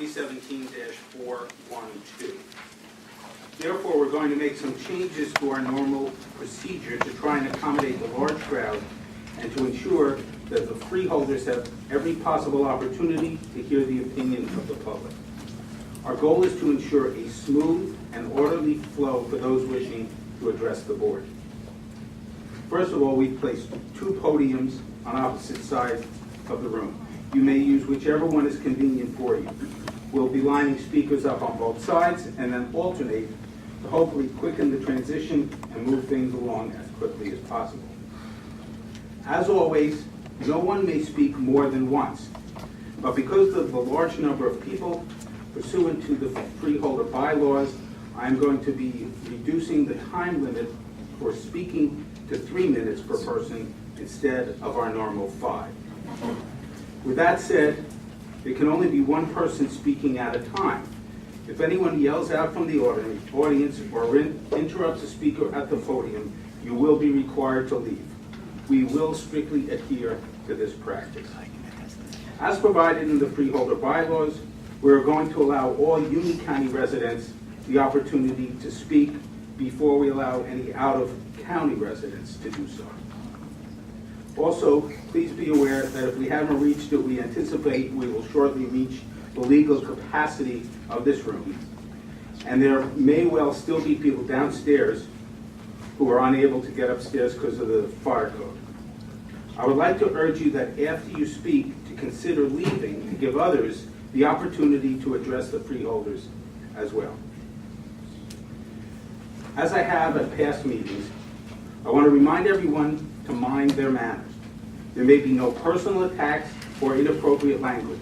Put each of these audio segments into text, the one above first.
2017-412. Therefore, we're going to make some changes to our normal procedure to try and accommodate the large crowd and to ensure that the freeholders have every possible opportunity to hear the opinion of the public. Our goal is to ensure a smooth and orderly flow for those wishing to address the board. First of all, we've placed two podiums on opposite sides of the room. You may use whichever one is convenient for you. We'll be lining speakers up on both sides and then alternate to hopefully quicken the transition and move things along as quickly as possible. As always, no one may speak more than once, but because of the large number of people pursuant to the freeholder bylaws, I'm going to be reducing the time limit for speaking to 3 minutes per person instead of our normal 5. With that said, there can only be one person speaking at a time. If anyone yells out from the audience or interrupts a speaker at the podium, you will be required to leave. We will strictly adhere to this practice. As provided in the freeholder bylaws, we are going to allow all Union County residents the opportunity to speak before we allow any out-of-county residents to do so. Also, please be aware that if we haven't reached it, we anticipate we will shortly reach the legal capacity of this room. And there may well still be people downstairs who are unable to get upstairs because of the fire code. I would like to urge you that after you speak, to consider leaving to give others the opportunity to address the freeholders as well. As I have at past meetings, I want to remind everyone to mind their manners. There may be no personal attacks or inappropriate language,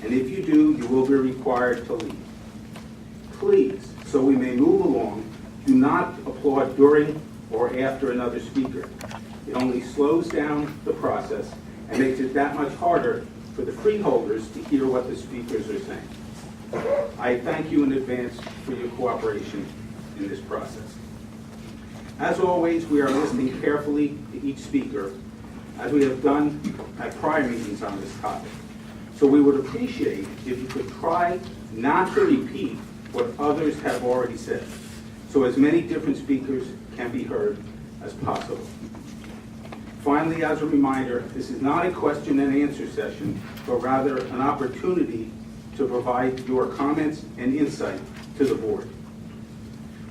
and if you do, you will be required to leave. Please, so we may move along, do not applaud during or after another speaker. It only slows down the process and makes it that much harder for the freeholders to hear what the speakers are saying. I thank you in advance for your cooperation in this process. As always, we are listening carefully to each speaker, as we have done at prior meetings on this topic. So we would appreciate if you could try not to repeat what others have already said, so as many different speakers can be heard as possible. Finally, as a reminder, this is not a question and answer session, but rather an opportunity to provide your comments and insight to the board.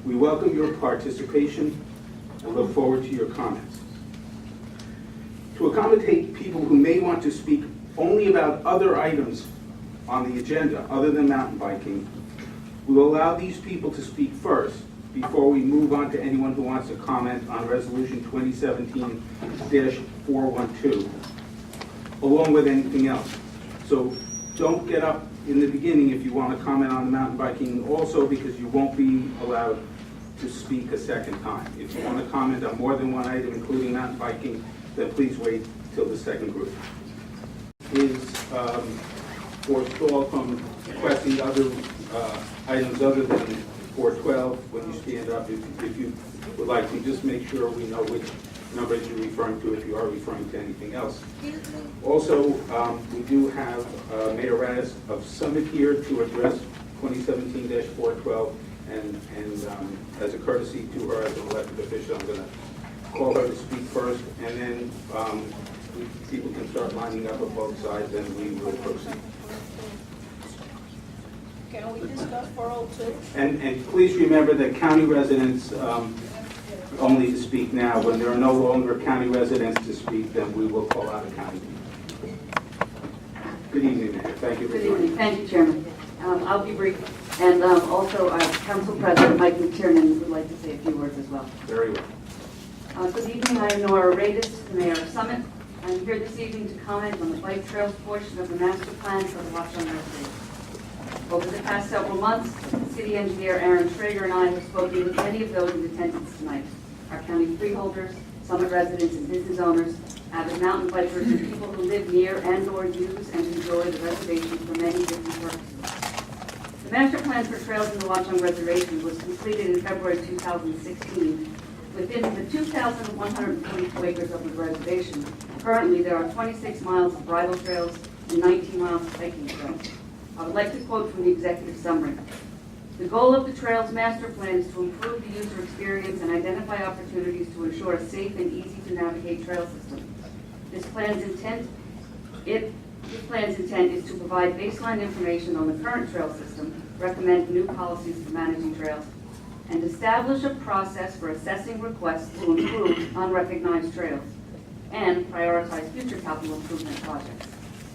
We welcome your participation and look forward to your comments. To accommodate people who may want to speak only about other items on the agenda other than mountain biking, we will allow these people to speak first before we move on to anyone who wants to comment on Resolution 2017-412, along with anything else. So don't get up in the beginning if you want to comment on the mountain biking also, because you won't be allowed to speak a second time. If you want to comment on more than one item, including mountain biking, then please wait till the second group is forestalled from requesting other items other than 412. When you stand up, if you would like to, just make sure we know which numbers you're referring to, if you are referring to anything else. Also, we do have Mayor Radis of Summit here to address 2017-412, and as a courtesy to her as an elected official, I'm going to call her to speak first, and then people can start lining up on both sides, and we will proceed. Can we discuss 402? And please remember that county residents only to speak now. When there are no longer county residents to speak, then we will call out a county meeting. Good evening, Mayor. Thank you for joining. Good evening. Thank you, Chairman. I'll be brief. And also, Council President Mike McTiernan would like to say a few words as well. Very well. Good evening. I am Nora Radis, the Mayor of Summit. I'm here this evening to comment on the bike trails portion of the master plan for the Watchung Reservation. Over the past several months, City Engineer Aaron Schrager and I have spoken with many of those in attendance tonight. Our county freeholders, Summit residents and business owners, avid mountain bikers, and people who live near and or use and enjoy the reservation for many different purposes. The master plan for trails in the Watchung Reservation was completed in February 2016. Within the 2,142 acres of the reservation, currently there are 26 miles of bridle trails and 19 miles of hiking trails. I would like to quote from the executive summary. The goal of the Trails Master Plan is to improve the user experience and identify opportunities to ensure a safe and easy-to-navigate trail system. This plan's intent is to provide baseline information on the current trail system, recommend new policies for managing trails, and establish a process for assessing requests to improve unrecognized trails, and prioritize future capital improvement projects.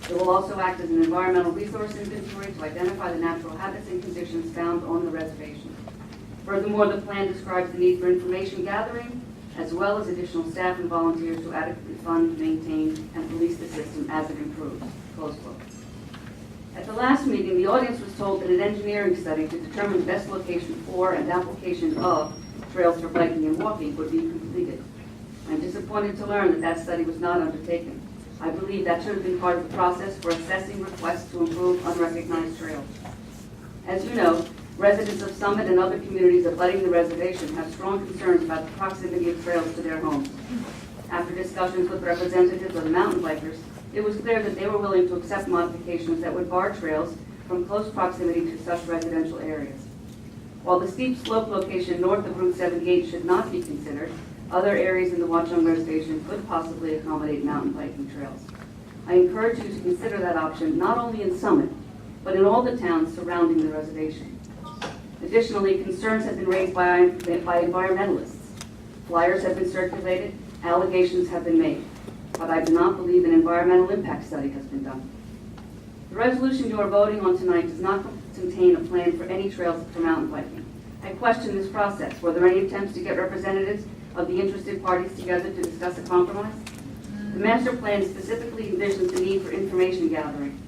It will also act as an environmental resource inventory to identify the natural habits and conditions found on the reservation. Furthermore, the plan describes the need for information gathering, as well as additional staff and volunteers to adequately fund, maintain, and police the system as it improves. Close quote. At the last meeting, the audience was told that an engineering study to determine the best location for and application of trails for biking and walking would be completed. I'm disappointed to learn that that study was not undertaken. I believe that should have been part of the process for assessing requests to improve unrecognized trails. As you know, residents of Summit and other communities abutting the reservation have strong concerns about the proximity of trails to their homes. After discussions with representatives of the mountain bikers, it was clear that they were willing to accept modifications that would bar trails from close proximity to such residential areas. While the steep slope location north of Route 78 should not be considered, other areas in the Watchung Reservation could possibly accommodate mountain biking trails. I encourage you to consider that option not only in Summit, but in all the towns surrounding the reservation. Additionally, concerns have been raised by environmentalists. Flyers have been circulated, allegations have been made, but I do not believe an environmental impact study has been done. The resolution you are voting on tonight does not contain a plan for any trails for mountain biking. I question this process. Were there any attempts to get representatives of the interested parties together to discuss a compromise? The master plan specifically envisions the need for information gathering.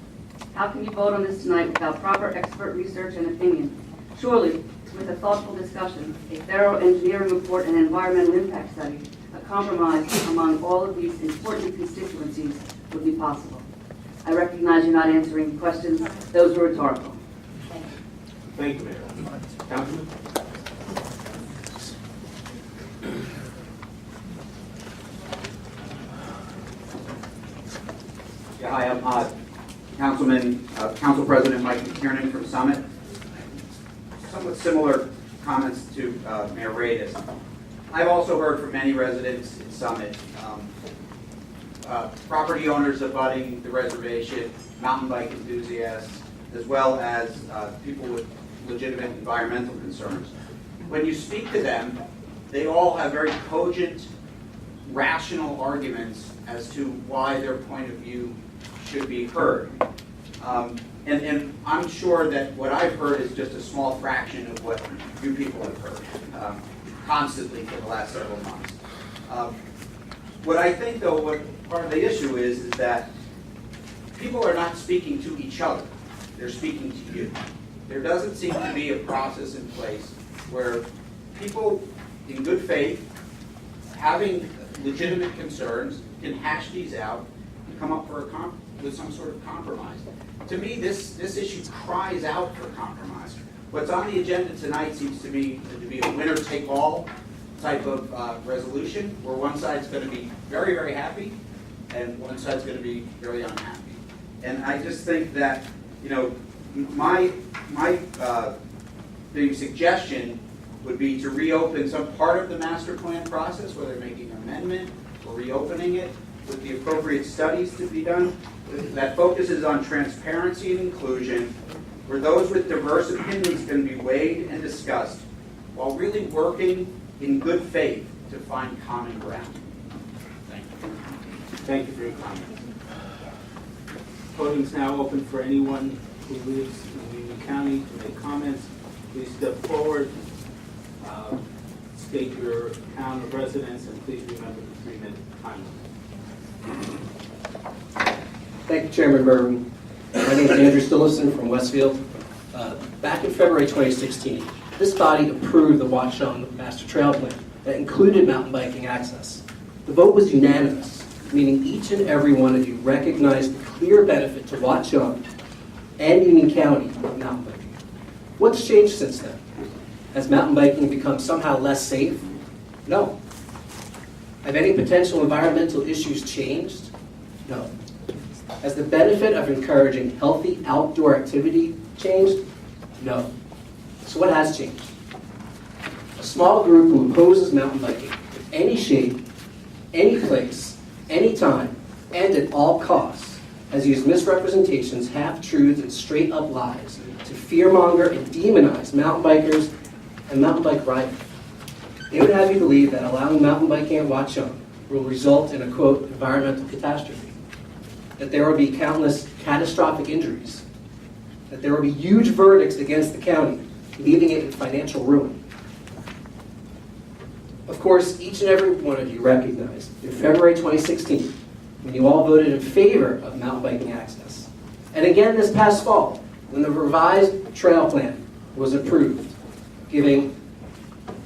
How can you vote on this tonight without proper expert research and opinion? Surely, with a thoughtful discussion, a thorough engineering report and environmental impact study, a compromise among all of these important constituencies would be possible. I recognize you're not answering questions. Those were rhetorical. Thank you, Mayor. Councilman? Yeah, hi, I'm Council President Mike McKiernan from Summit. Somewhat similar comments to Mayor Radis. I've also heard from many residents in Summit, property owners abutting the reservation, mountain bike enthusiasts, as well as people with legitimate environmental concerns. When you speak to them, they all have very cogent, rational arguments as to why their point of view should be heard. And I'm sure that what I've heard is just a small fraction of what you people have heard constantly for the last several months. What I think, though, what part of the issue is that people are not speaking to each other. They're speaking to you. There doesn't seem to be a process in place where people in good faith, having legitimate concerns, can hash these out and come up with some sort of compromise. To me, this issue cries out for compromise. What's on the agenda tonight seems to me to be a winner-take-all type of resolution, where one side's going to be very, very happy, and one side's going to be very unhappy. And I just think that, you know, the suggestion would be to reopen some part of the master plan process, whether making an amendment or reopening it with the appropriate studies to be done, that focuses on transparency and inclusion, where those with diverse opinions can be weighed and discussed, while really working in good faith to find common ground. Thank you. Thank you for your comments. Voting is now open for anyone who lives in Union County to make comments. Please step forward, state your town of residence, and please remember the 3-minute time limit. Thank you, Chairman Mervin. My name is Andrew Stillison from Westfield. Back in February 2016, this body approved the Watchung Master Trail Plan that included mountain biking access. The vote was unanimous, meaning each and every one of you recognized the clear benefit to Watchung and Union County of mountain biking. What's changed since then? Has mountain biking become somehow less safe? No. Have any potential environmental issues changed? No. Has the benefit of encouraging healthy outdoor activity changed? No. So what has changed? A small group who opposes mountain biking in any shape, any place, any time, and at all costs has used misrepresentations, half-truths, and straight-up lies to fearmonger and demonize mountain bikers and mountain bike riding. They would have you believe that allowing mountain biking at Watchung will result in a, quote, environmental catastrophe, that there will be countless catastrophic injuries, that there will be huge verdicts against the county, leaving it in financial ruin. Of course, each and every one of you recognized in February 2016, when you all voted in favor of mountain biking access, and again this past fall, when the revised trail plan was approved, giving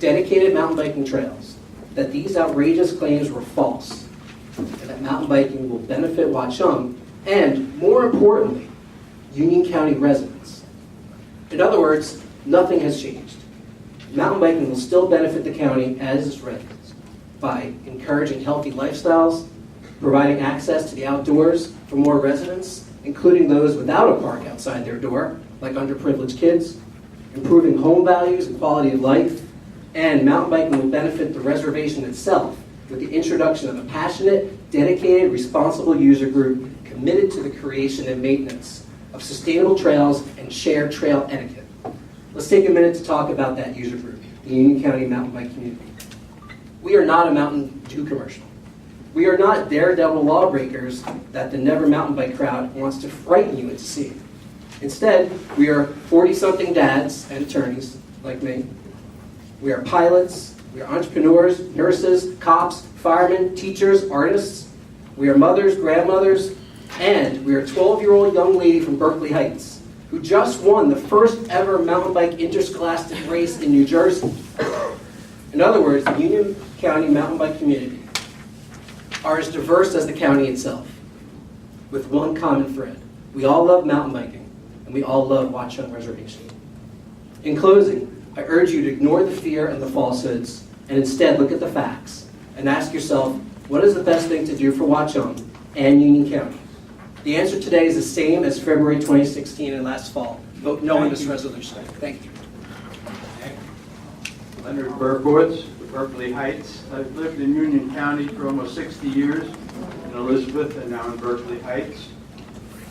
dedicated mountain biking trails, that these outrageous claims were false, and that mountain biking will benefit Watchung, and more importantly, Union County residents. In other words, nothing has changed. Mountain biking will still benefit the county as its residents by encouraging healthy lifestyles, providing access to the outdoors for more residents, including those without a park outside their door, like underprivileged kids, improving home values and quality of life, and mountain biking will benefit the reservation itself with the introduction of a passionate, dedicated, responsible user group committed to the creation and maintenance of sustainable trails and shared trail etiquette. Let's take a minute to talk about that user group, the Union County mountain bike community. We are not a Mountain Dew commercial. We are not daredevil lawbreakers that the Never Mountain Bike crowd wants to frighten you into seeing. Instead, we are 40-something dads and attorneys like me. We are pilots, we are entrepreneurs, nurses, cops, firemen, teachers, artists. We are mothers, grandmothers, and we are a 12-year-old young lady from Berkeley Heights who just won the first ever mountain bike interscholastic race in New Jersey. In other words, the Union County mountain bike community are as diverse as the county itself, with one common thread. We all love mountain biking, and we all love Watchung Reservation. In closing, I urge you to ignore the fear and the falsehoods, and instead look at the facts, and ask yourself, what is the best thing to do for Watchung and Union County? The answer today is the same as February 2016 and last fall. Vote no on this resolution. Thank you. Leonard Berkowitz, Berkeley Heights. I've lived in Union County for almost 60 years, in Elizabeth and now in Berkeley Heights.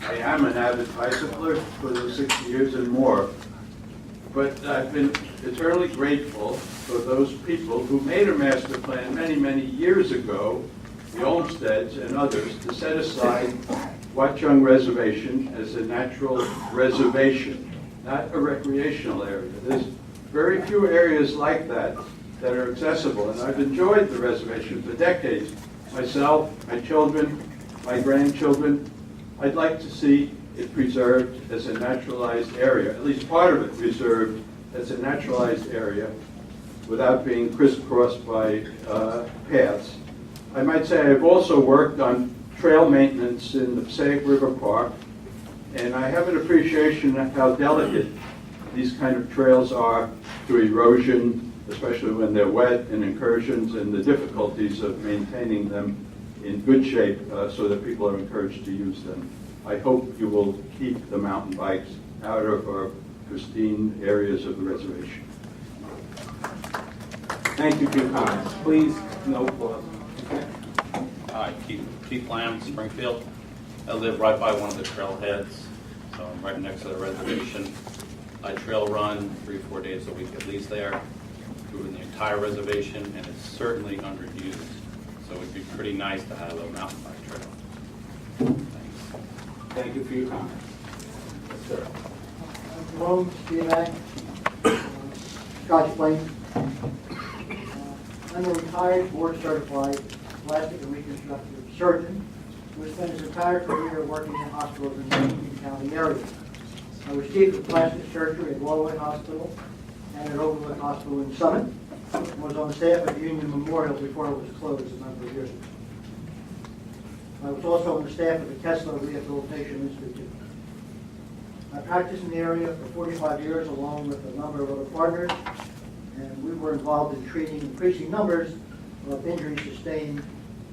I am an avid bicycler for those 60 years and more. But I've been eternally grateful for those people who made a master plan many, many years ago, the Olmsteads and others, to set aside Watchung Reservation as a natural reservation, not a recreational area. There's very few areas like that that are accessible, and I've enjoyed the reservation for decades. Myself, my children, my grandchildren, I'd like to see it preserved as a naturalized area, at least part of it preserved as a naturalized area without being crisscrossed by paths. I might say I've also worked on trail maintenance in the Passaic River Park, and I have an appreciation of how delicate these kind of trails are to erosion, especially when they're wet, and incursions, and the difficulties of maintaining them in good shape so that people are encouraged to use them. I hope you will keep the mountain bikes out of our pristine areas of the reservation. Thank you for your comments. Please, no pause. Okay. Hi, Keith Lamb, Springfield. I live right by one of the trailheads, so I'm right next to the reservation. I trail run 3-4 days a week at least there, through the entire reservation, and it's certainly underused. So it'd be pretty nice to have a mountain bike trail. Thanks. Thank you for your comments. Yes, sir. Hello, Steve Scotch Plain. I'm a retired board-certified plastic and reconstructive surgeon who has spent his entire career working in hospitals in the Union County area. I was chief of plastic surgery at Walloway Hospital and at Overlook Hospital in Summit, and was on the staff of Union Memorial before it was closed a number of years ago. I was also on the staff of the Kessler Rehabilitation Institute. I practiced in the area for 45 years along with a number of other partners, and we were involved in treating increasing numbers of injuries sustained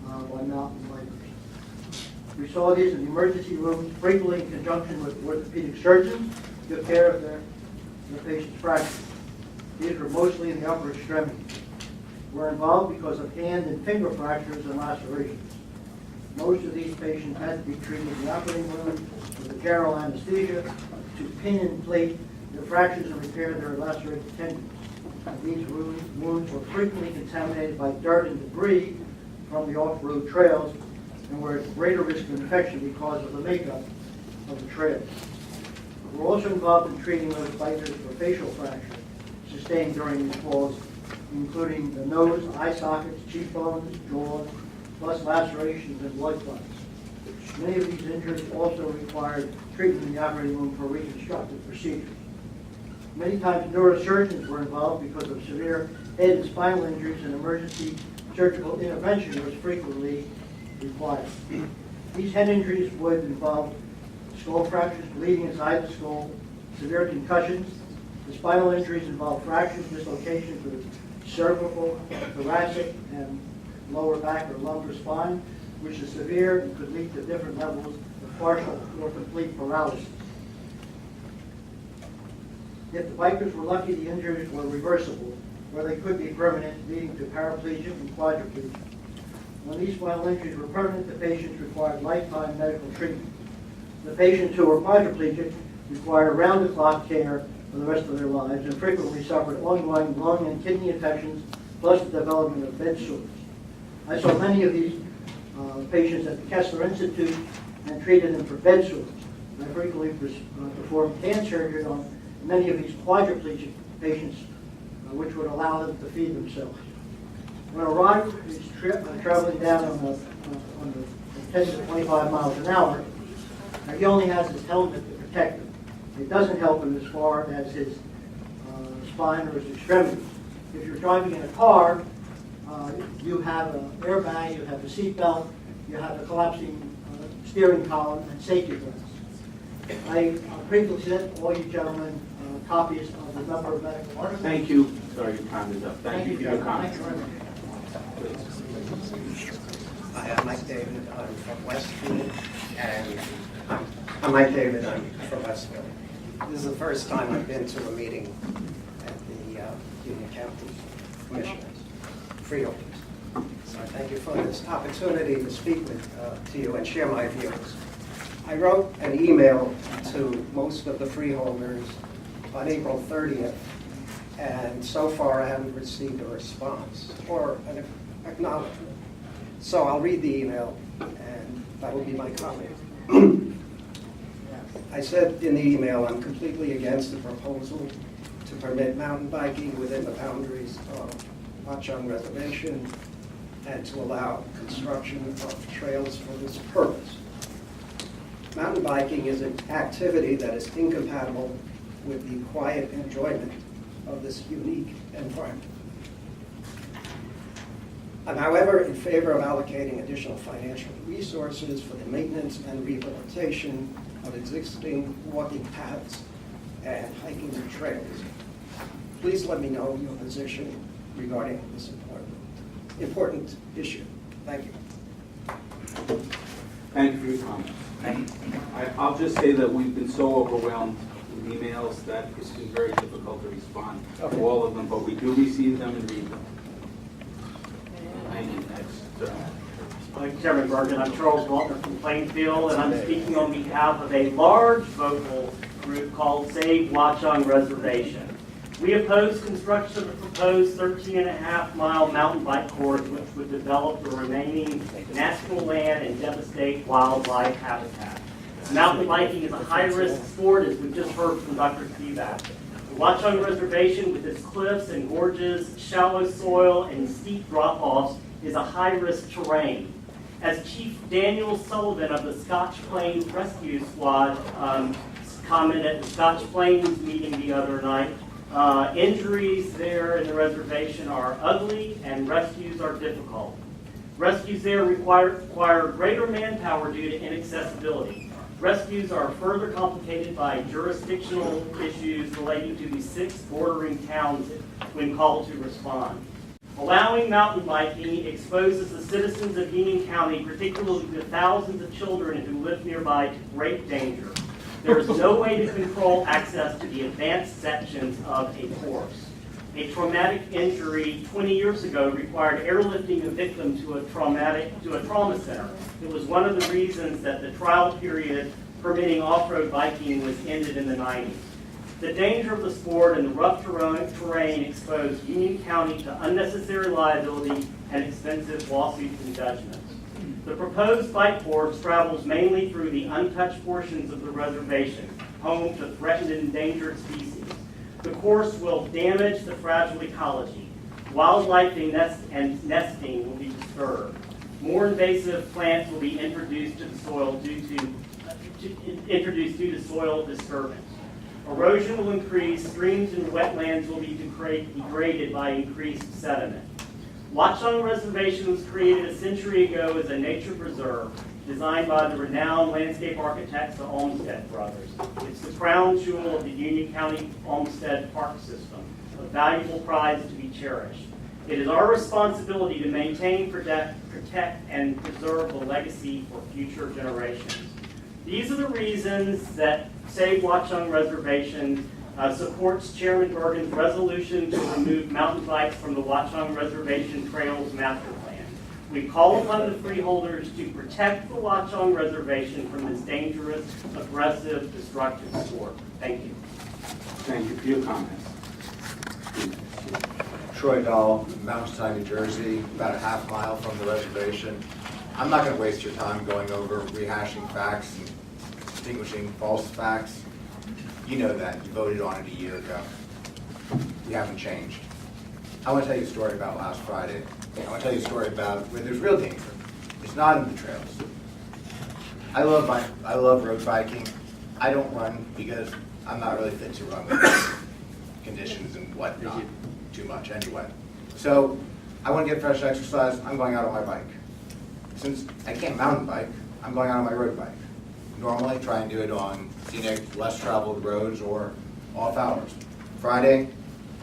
by mountain bikers. We saw these in the emergency room frequently in conjunction with orthopedic surgeons to take care of their patient's fractures. These were mostly in the upper extremities. Were involved because of hand and finger fractures and lacerations. Most of these patients had to be treated in the operating room with a general anesthesia to pin and plate their fractures and repair their lacerated tendons. These wounds were frequently contaminated by dirt and debris from the off-road trails and were at greater risk of infection because of the makeup of the trails. We're also involved in treating those bikers for facial fractures sustained during these falls, including the nose, eye sockets, cheekbones, jaws, plus lacerations and blood clots. Many of these injuries also required treatment in the operating room for reconstructive procedures. Many times neurosurgeons were involved because of severe head and spinal injuries, and emergency surgical intervention was frequently required. These head injuries would involve skull fractures, bleeding inside the skull, severe concussions. The spinal injuries involve fractures, dislocations of the cervical, thoracic, and lower back or lumbar spine, which is severe and could lead to different levels of partial or complete paralysis. If the bikers were lucky, the injuries were reversible, or they could be permanent, leading to paraplegia and quadriplegia. When these spinal injuries were permanent, the patients required lifetime medical treatment. The patients who were quadriplegic required round-the-clock care for the rest of their lives and frequently suffered ongoing lung and kidney infections, plus the development of bed sores. I saw many of these patients at the Kessler Institute and treated them for bed sores. I frequently performed hand surgery on many of these quadriplegic patients, which would allow them to feed themselves. When a rider is traveling down on the 10 to 25 miles an hour, he only has his helmet to protect him. It doesn't help him as far as his spine or his extremities. If you're driving in a car, you have an airbag, you have a seat belt, you have a collapsing steering column, and safety belts. I previously sent all you gentlemen copies of the number of medical articles. Thank you. Sorry, your time is up. Thank you for your comments. Thank you very much. Hi, I'm Mike David. I'm from Westfield, and I'm Mike David. I'm from Westfield. This is the first time I've been to a meeting at the Union County Commissioners, freeholders. So I thank you for this opportunity to speak to you and share my views. I wrote an email to most of the freeholders on April 30th, and so far I haven't received a response or an acknowledgement. So I'll read the email, and that will be my comment. I said in the email, I'm completely against the proposal to permit mountain biking within the boundaries of Watchung Reservation and to allow construction of trails for this purpose. Mountain biking is an activity that is incompatible with the quiet enjoyment of this unique environment. I'm, however, in favor of allocating additional financial resources for the maintenance and rehabilitation of existing walking paths and hiking trails. Please let me know your position regarding this important issue. Thank you. Thank you for your comments. I'll just say that we've been so overwhelmed with emails that it's been very difficult to respond to all of them, but we do receive them and read them. Thank you. Next. I'm Chairman Bergen. I'm Charles Waltner from Plainfield, and I'm speaking on behalf of a large vocal group called Save Watchung Reservation. We oppose construction of the proposed 13.5-mile mountain bike course, which would develop the remaining national land and devastate wildlife habitat. Mountain biking is a high-risk sport, as we just heard from Dr. Spivak. The Watchung Reservation, with its cliffs and gorges, shallow soil, and steep drop-offs, is a high-risk terrain. As Chief Daniel Sullivan of the Scotch Plains Rescue Squad commented at the Scotch Plains meeting the other night, injuries there in the reservation are ugly and rescues are difficult. Rescues there require greater manpower due to inaccessibility. Rescues are further complicated by jurisdictional issues relating to the 6 bordering towns when called to respond. Allowing mountain biking exposes the citizens of Union County, particularly the thousands of children who live nearby, to great danger. There is no way to control access to the advanced sections of a course. A traumatic injury 20 years ago required airlifting a victim to a trauma center. It was one of the reasons that the trial period permitting off-road biking was ended in the 90s. The danger of the sport and the rough terrain exposed Union County to unnecessary liability and expensive lawsuits and judgments. The proposed bike course travels mainly through the untouched portions of the reservation, home to threatened and endangered species. The course will damage the fragile ecology. Wildlife and nesting will be disturbed. More invasive plants will be introduced to the soil due to soil disturbance. Erosion will increase, streams and wetlands will be degraded by increased sediment. Watchung Reservation was created a century ago as a nature preserve designed by the renowned landscape architects, the Olmsted brothers. It's the crown jewel of the Union County Olmsted Park System, a valuable prize to be cherished. It is our responsibility to maintain, protect, and preserve the legacy for future generations. These are the reasons that Save Watchung Reservation supports Chairman Bergen's resolution to remove mountain bikes from the Watchung Reservation Trails Master Plan. We call upon the freeholders to protect the Watchung Reservation from this dangerous, aggressive, destructive sport. Thank you. Thank you for your comments. Troy Dahl, Mountainside, New Jersey, about a half mile from the reservation. I'm not going to waste your time going over rehashing facts and distinguishing false facts. You know that. You voted on it a year ago. We haven't changed. I want to tell you a story about last Friday. I want to tell you a story about where there's real danger. It's not in the trails. I love road biking. I don't run because I'm not really fit to run with conditions and whatnot too much anyway. So I want to get fresh exercise. I'm going out on my bike. Since I can't mountain bike, I'm going out on my road bike. Normally try and do it on scenic, less traveled roads or off hours. Friday,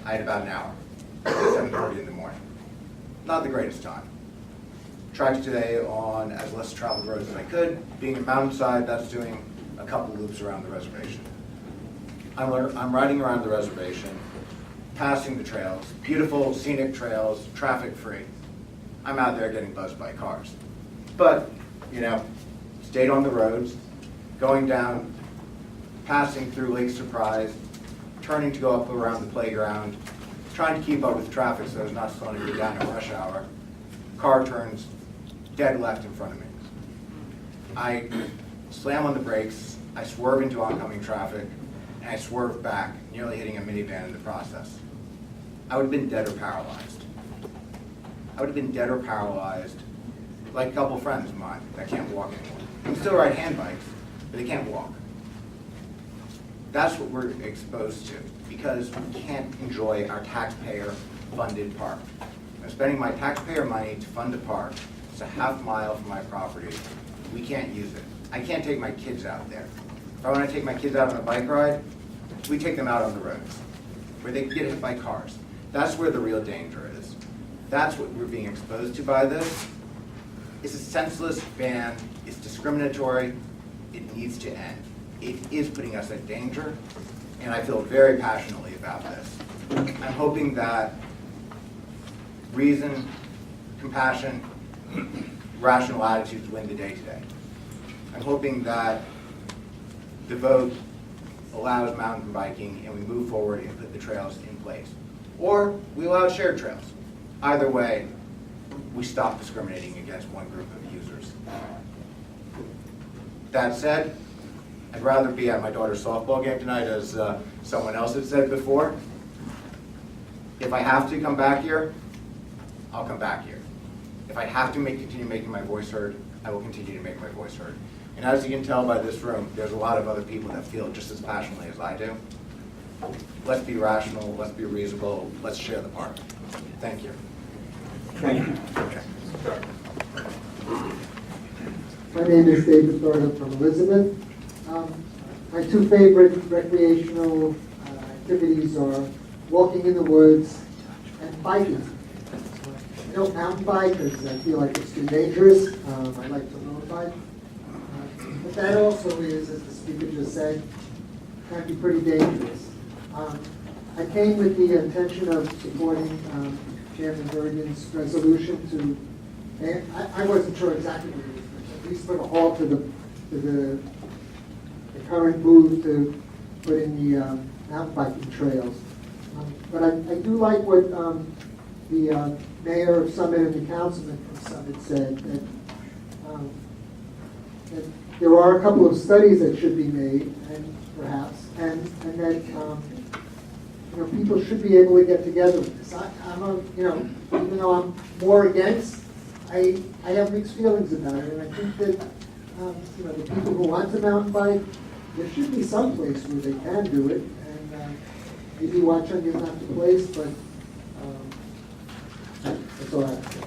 I had about an hour, 7:30 in the morning. Not the greatest time. Tried today on as less traveled roads as I could. Being a mountainside, that's doing a couple loops around the reservation. I'm riding around the reservation, passing the trails, beautiful scenic trails, traffic free. I'm out there getting buzzed by cars. But, stayed on the roads, going down, passing through Lake Surprise, turning to go up around the playground, trying to keep up with traffic so it's not slowing me down at rush hour. Car turns dead left in front of me. I slam on the brakes, I swerve into oncoming traffic, and I swerve back, nearly hitting a minivan in the process. I would have been dead or paralyzed. I would have been dead or paralyzed, like a couple friends of mine that can't walk anymore. They can still ride hand bikes, but they can't walk. That's what we're exposed to because we can't enjoy our taxpayer-funded park. I'm spending my taxpayer money to fund a park. It's a half mile from my property. We can't use it. I can't take my kids out there. If I want to take my kids out on a bike ride, we take them out on the roads where they can get hit by cars. That's where the real danger is. That's what we're being exposed to by this. It's a senseless ban. It's discriminatory. It needs to end. It is putting us in danger, and I feel very passionately about this. I'm hoping that reason, compassion, rational attitudes win the day today. I'm hoping that the vote allows mountain biking and we move forward and put the trails in place. Or we allow shared trails. Either way, we stop discriminating against one group of users. That said, I'd rather be at my daughter's softball game tonight, as someone else had said before. If I have to come back here, I'll come back here. If I have to continue making my voice heard, I will continue to make my voice heard. And as you can tell by this room, there's a lot of other people that feel just as passionately as I do. Let's be rational, let's be reasonable, let's share the park. Thank you. Thank you. My name is David Thornton from Elizabeth. My two favorite recreational activities are walking in the woods and biking. I don't mountain bike because I feel like it's too dangerous. I like to road bike. But that also is, as the speaker just said, can be pretty dangerous. I came with the intention of supporting Chairman Bergen's resolution to, and I wasn't sure exactly what it was, but at least put a halt to the current move to put in the mountain biking trails. But I do like what the mayor of Summit and the councilman from Summit said, that there are a couple of studies that should be made, and perhaps, and that people should be able to get together with this. Even though I'm more against, I have mixed feelings about it, and I think that the people who want to mountain bike, there should be some place where they can do it, and maybe Watchung is not the place, but that's all I have to say.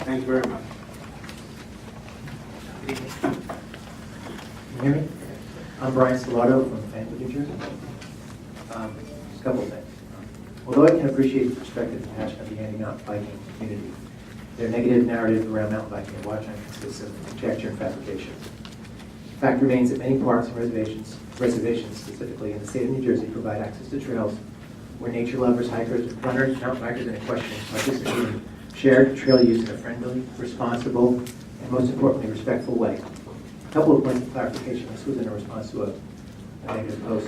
Thank you very much. Can you hear me? I'm Brian Stellato from Fayetteville, New Jersey. Just a couple of things. Although I can appreciate the perspective and passion of the anti-mountain biking community, their negative narrative around mountain biking in Watchung consists of conjecture and fabrication. The fact remains that many parks and reservations specifically in the state of New Jersey, provide access to trails where nature lovers, hikers, runners, mountain bikers, and equestrians participate in shared trail use in a friendly, responsible, and most importantly, respectful way. A couple of points of clarification. This was in a response to a negative post.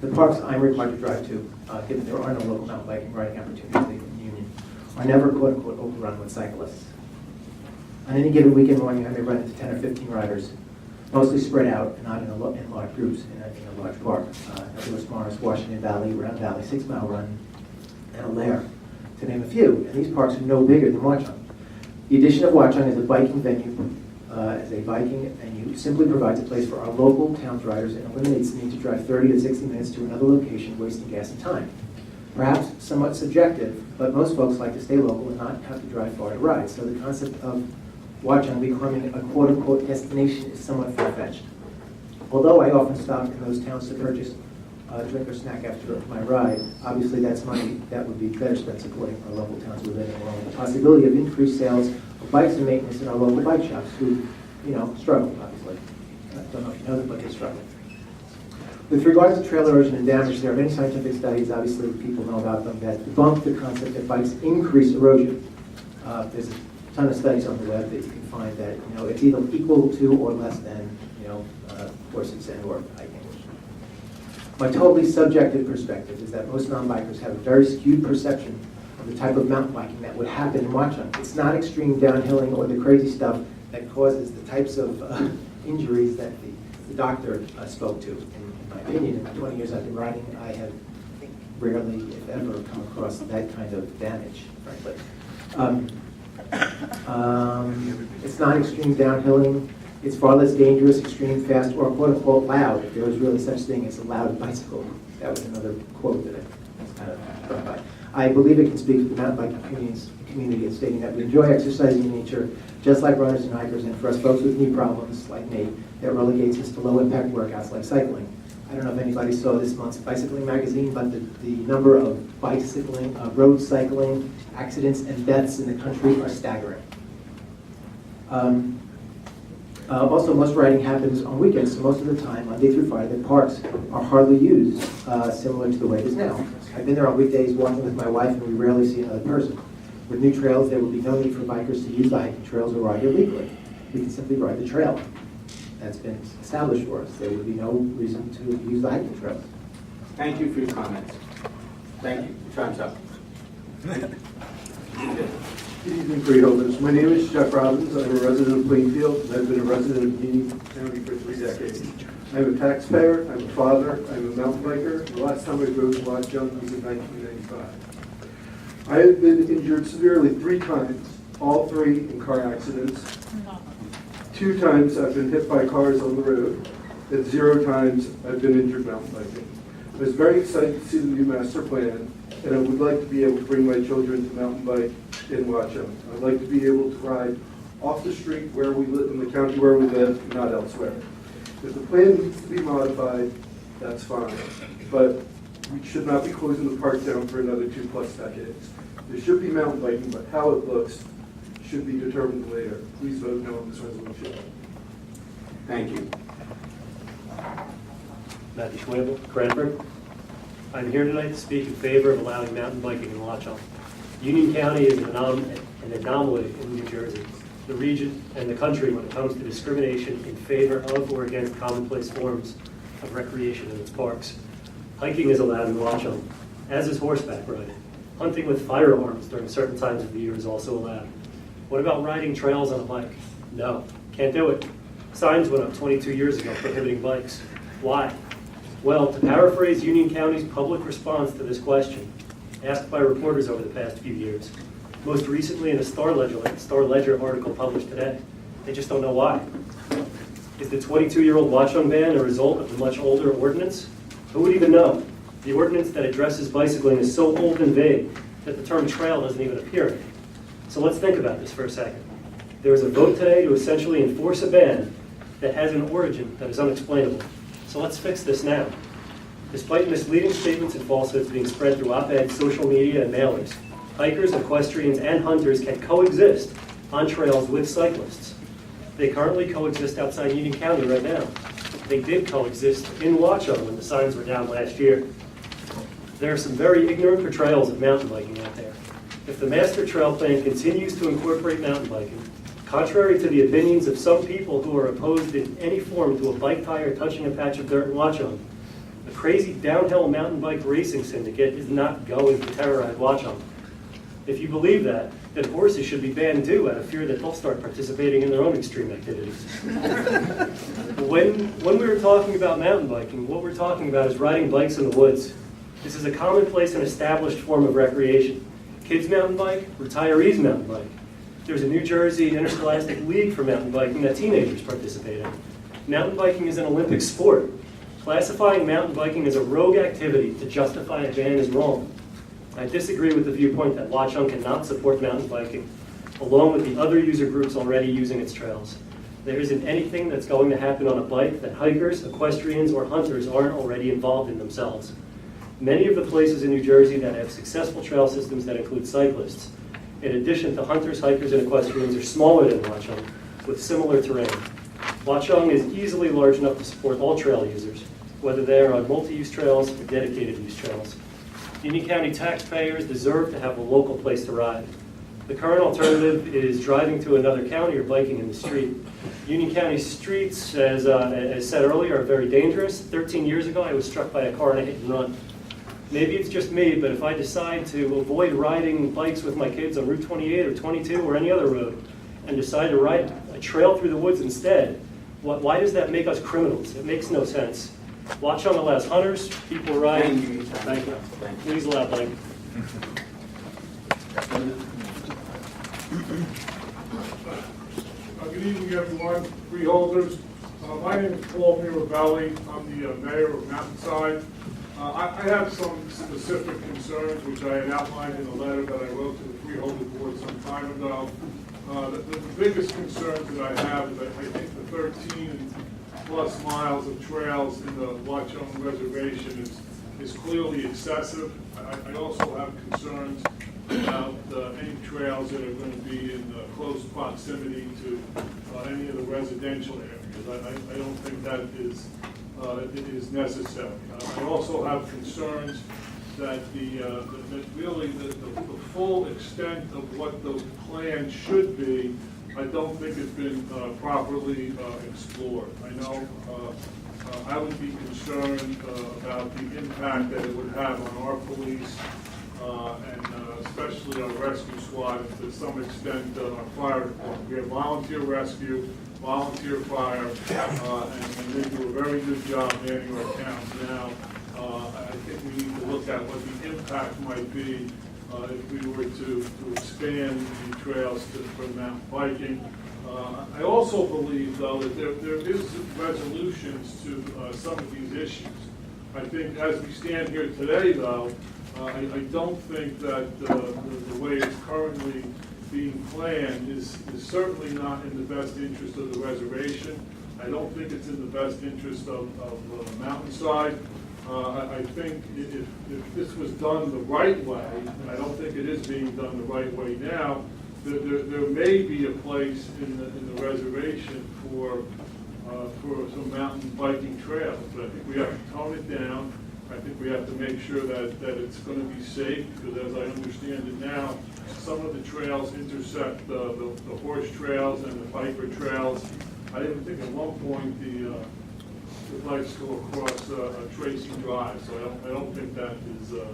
The parks I'm required to drive to, given there are no local mountain biking riding opportunities in the Union, are never quote-unquote overrun with cyclists. On any given weekend morning, I may run into 10 or 15 riders, mostly spread out and not in large groups in a large park. Lewis Morris, Washington Valley, Round Valley, 6 Mile Run, and Allaire, to name a few. And these parks are no bigger than Watchung. The addition of Watchung as a biking venue, simply provides a place for our local towns riders and eliminates the need to drive 30 to 60 minutes to another location, wasting gas and time. Perhaps somewhat subjective, but most folks like to stay local and not have to drive far to ride. So the concept of Watchung becoming a quote-unquote destination is somewhat far-fetched. Although I often stop in those towns to purchase a drink or snack after my ride, obviously that's money that would be better spent supporting our local towns we live in, along with the possibility of increased sales of bikes and maintenance in our local bike shops who, struggle, obviously. I don't know if you know them, but they struggle. With regards to trail erosion and damage, there are many scientific studies, obviously people know about them, that debunk the concept that bikes increase erosion. There's a ton of studies on the web that you can find that it's either equal to or less than horses and or hiking. My totally subjective perspective is that most non-bikers have a very skewed perception of the type of mountain biking that would happen in Watchung. It's not extreme downhilling or the crazy stuff that causes the types of injuries that the doctor spoke to. In my opinion, in the 20 years I've been riding, I have rarely, if ever, come across that kind of damage, frankly. It's not extreme downhilling. It's far less dangerous, extreme, fast, or quote-unquote loud, if there was really such thing as a loud bicycle. That was another quote that I was kind of struck by. I believe it can speak for the mountain biking community in stating that we enjoy exercising in nature, just like runners and hikers, and for us folks with knee problems, like me, that relegates us to low-impact workouts like cycling. I don't know if anybody saw this month's Bicycling magazine, but the number of bicycling, road cycling accidents and deaths in the country are staggering. Also, most riding happens on weekends, so most of the time, Monday through Friday, the parks are hardly used, similar to the way it is now. I've been there on weekdays walking with my wife, and we rarely see another person. With new trails, there will be no need for bikers to use the hiking trails or ride illegally. We can simply ride the trail. That's been established for us. There would be no reason to use the hiking trails. Thank you for your comments. Thank you. Your time's up. Good evening, freeholders. My name is Chuck Robbins. I'm a resident of Plainfield, and I've been a resident of Union County for 3 decades. I'm a taxpayer, I'm a father, I'm a mountain biker. The last time I drove to Watchung was in 1995. I have been injured severely 3 times, all 3 in car accidents. 2 times I've been hit by cars on the road, and 0 times I've been injured mountain biking. I was very excited to see the new master plan, and I would like to be able to bring my children to mountain bike in Watchung. I'd like to be able to ride off the street where we live, in the county where we live, not elsewhere. If the plan needs to be modified, that's fine, but we should not be closing the park down for another 2+ decades. There should be mountain biking, but how it looks should be determined later. Please vote no on this resolution. Thank you. Matthew Schwabel, Cranford. I'm here tonight to speak in favor of allowing mountain biking in Watchung. Union County is an anomaly in New Jersey, the region, and the country when it comes to discrimination in favor of or against commonplace forms of recreation in its parks. Hiking is allowed in Watchung, as is horseback riding. Hunting with firearms during certain times of the year is also allowed. What about riding trails on a bike? No, can't do it. Signs went up 22 years ago prohibiting bikes. Why? Well, to paraphrase Union County's public response to this question, asked by reporters over the past few years, most recently in a Star Ledger article published today, they just don't know why. Is the 22-year-old Watchung ban a result of the much older ordinance? Who would even know? The ordinance that addresses bicycling is so old and vague that the term trail doesn't even appear in it. So let's think about this for a second. There is a vote today to essentially enforce a ban that has an origin that is unexplainable. So let's fix this now. Despite misleading statements and falsehoods being spread through op-eds, social media, and mailers, hikers, equestrians, and hunters can coexist on trails with cyclists. They currently coexist outside Union County right now. They did coexist in Watchung when the signs were down last year. There are some very ignorant portrayals of mountain biking out there. If the master trail plan continues to incorporate mountain biking, contrary to the opinions of some people who are opposed in any form to a bike tire touching a patch of dirt in Watchung, the crazy downhill mountain bike racing syndicate is not going to terrorize Watchung. If you believe that, then horses should be banned too out of fear that they'll start participating in their own extreme activities. When we were talking about mountain biking, what we're talking about is riding bikes in the woods. This is a commonplace and established form of recreation. Kids mountain bike, retirees mountain bike. There's a New Jersey Interscholastic League for mountain biking that teenagers participate in. Mountain biking is an Olympic sport. Classifying mountain biking as a rogue activity to justify a ban is wrong. I disagree with the viewpoint that Watchung cannot support mountain biking, along with the other user groups already using its trails. There isn't anything that's going to happen on a bike that hikers, equestrians, or hunters aren't already involved in themselves. Many of the places in New Jersey that have successful trail systems that include cyclists, in addition to hunters, hikers, and equestrians, are smaller than Watchung, with similar terrain. Watchung is easily large enough to support all trail users, whether they are on multi-use trails or dedicated use trails. Union County taxpayers deserve to have a local place to ride. The current alternative is driving to another county or biking in the street. Union County streets, as said earlier, are very dangerous. 13 years ago, I was struck by a car in a hit and run. Maybe it's just me, but if I decide to avoid riding bikes with my kids on Route 28 or 22 or any other road and decide to ride a trail through the woods instead, why does that make us criminals? It makes no sense. Watchung allows hunters, people riding. Thank you. Please allow biking. Good evening, everyone. Freeholders. My name is Paul Mirabelli. I'm the mayor of Mountainside. I have some specific concerns which I had outlined in a letter that I wrote to the Freeholder Board some time ago. The biggest concerns that I have is I think the 13 plus miles of trails in the Watchung Reservation is clearly excessive. I also have concerns about any trails that are going to be in close proximity to any of the residential areas. I don't think that is necessary. I also have concerns that that really the full extent of what the plan should be, I don't think has been properly explored. I know I would be concerned about the impact that it would have on our police and especially our rescue squad, and to some extent our fire department. We have volunteer rescue, volunteer fire, and they do a very good job manning our towns now. I think we need to look at what the impact might be if we were to expand the trails for mountain biking. I also believe, though, that there is resolutions to some of these issues. I think as we stand here today, though, I don't think that the way it's currently being planned is certainly not in the best interest of the reservation. I don't think it's in the best interest of Mountainside. I think if this was done the right way, and I don't think it is being done the right way now, there may be a place in the reservation for some mountain biking trails. But I think we have to tone it down. I think we have to make sure that it's going to be safe, because as I understand it now, some of the trails intersect the horse trails and the biker trails. I even think at one point the bikes go across Tracy Drive, so I don't think that is a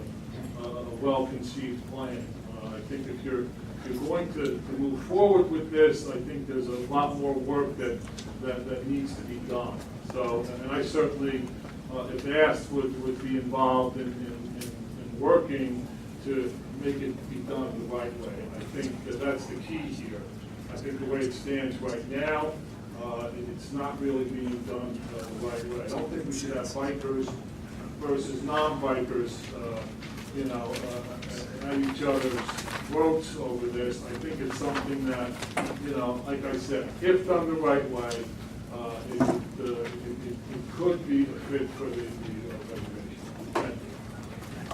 well-conceived plan. I think if you're going to move forward with this, I think there's a lot more work that needs to be done. So, and I certainly, if asked, would be involved in working to make it be done the right way. I think that's the key here. I think the way it stands right now, it's not really being done the right way. I don't think we should have bikers versus non-bikers, at each other's throats over this. I think it's something that, like I said, if done the right way, it could be a fit for the reservation.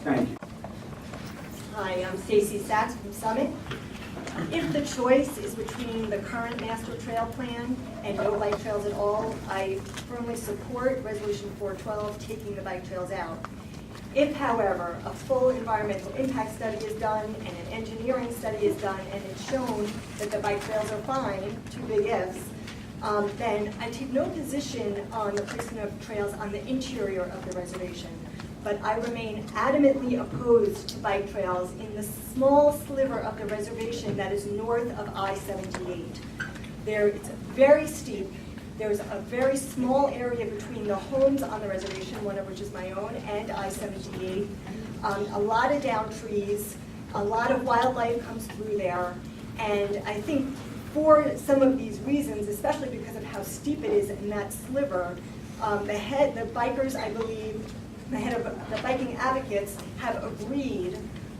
Thank you. Hi, I'm Stacy Sachs from Summit. If the choice is between the current master trail plan and no bike trails at all, I firmly support Resolution 412 taking the bike trails out. If, however, a full environmental impact study is done and an engineering study is done and it's shown that the bike trails are fine, two big ifs, then I take no position on the placement of trails on the interior of the reservation. But I remain adamantly opposed to bike trails in the small sliver of the reservation that is north of I-78. It's very steep. There's a very small area between the homes on the reservation, one of which is my own, and I-78. A lot of down trees, a lot of wildlife comes through there, and I think for some of these reasons, especially because of how steep it is in that sliver, the bikers, I believe, the head of the biking advocates have agreed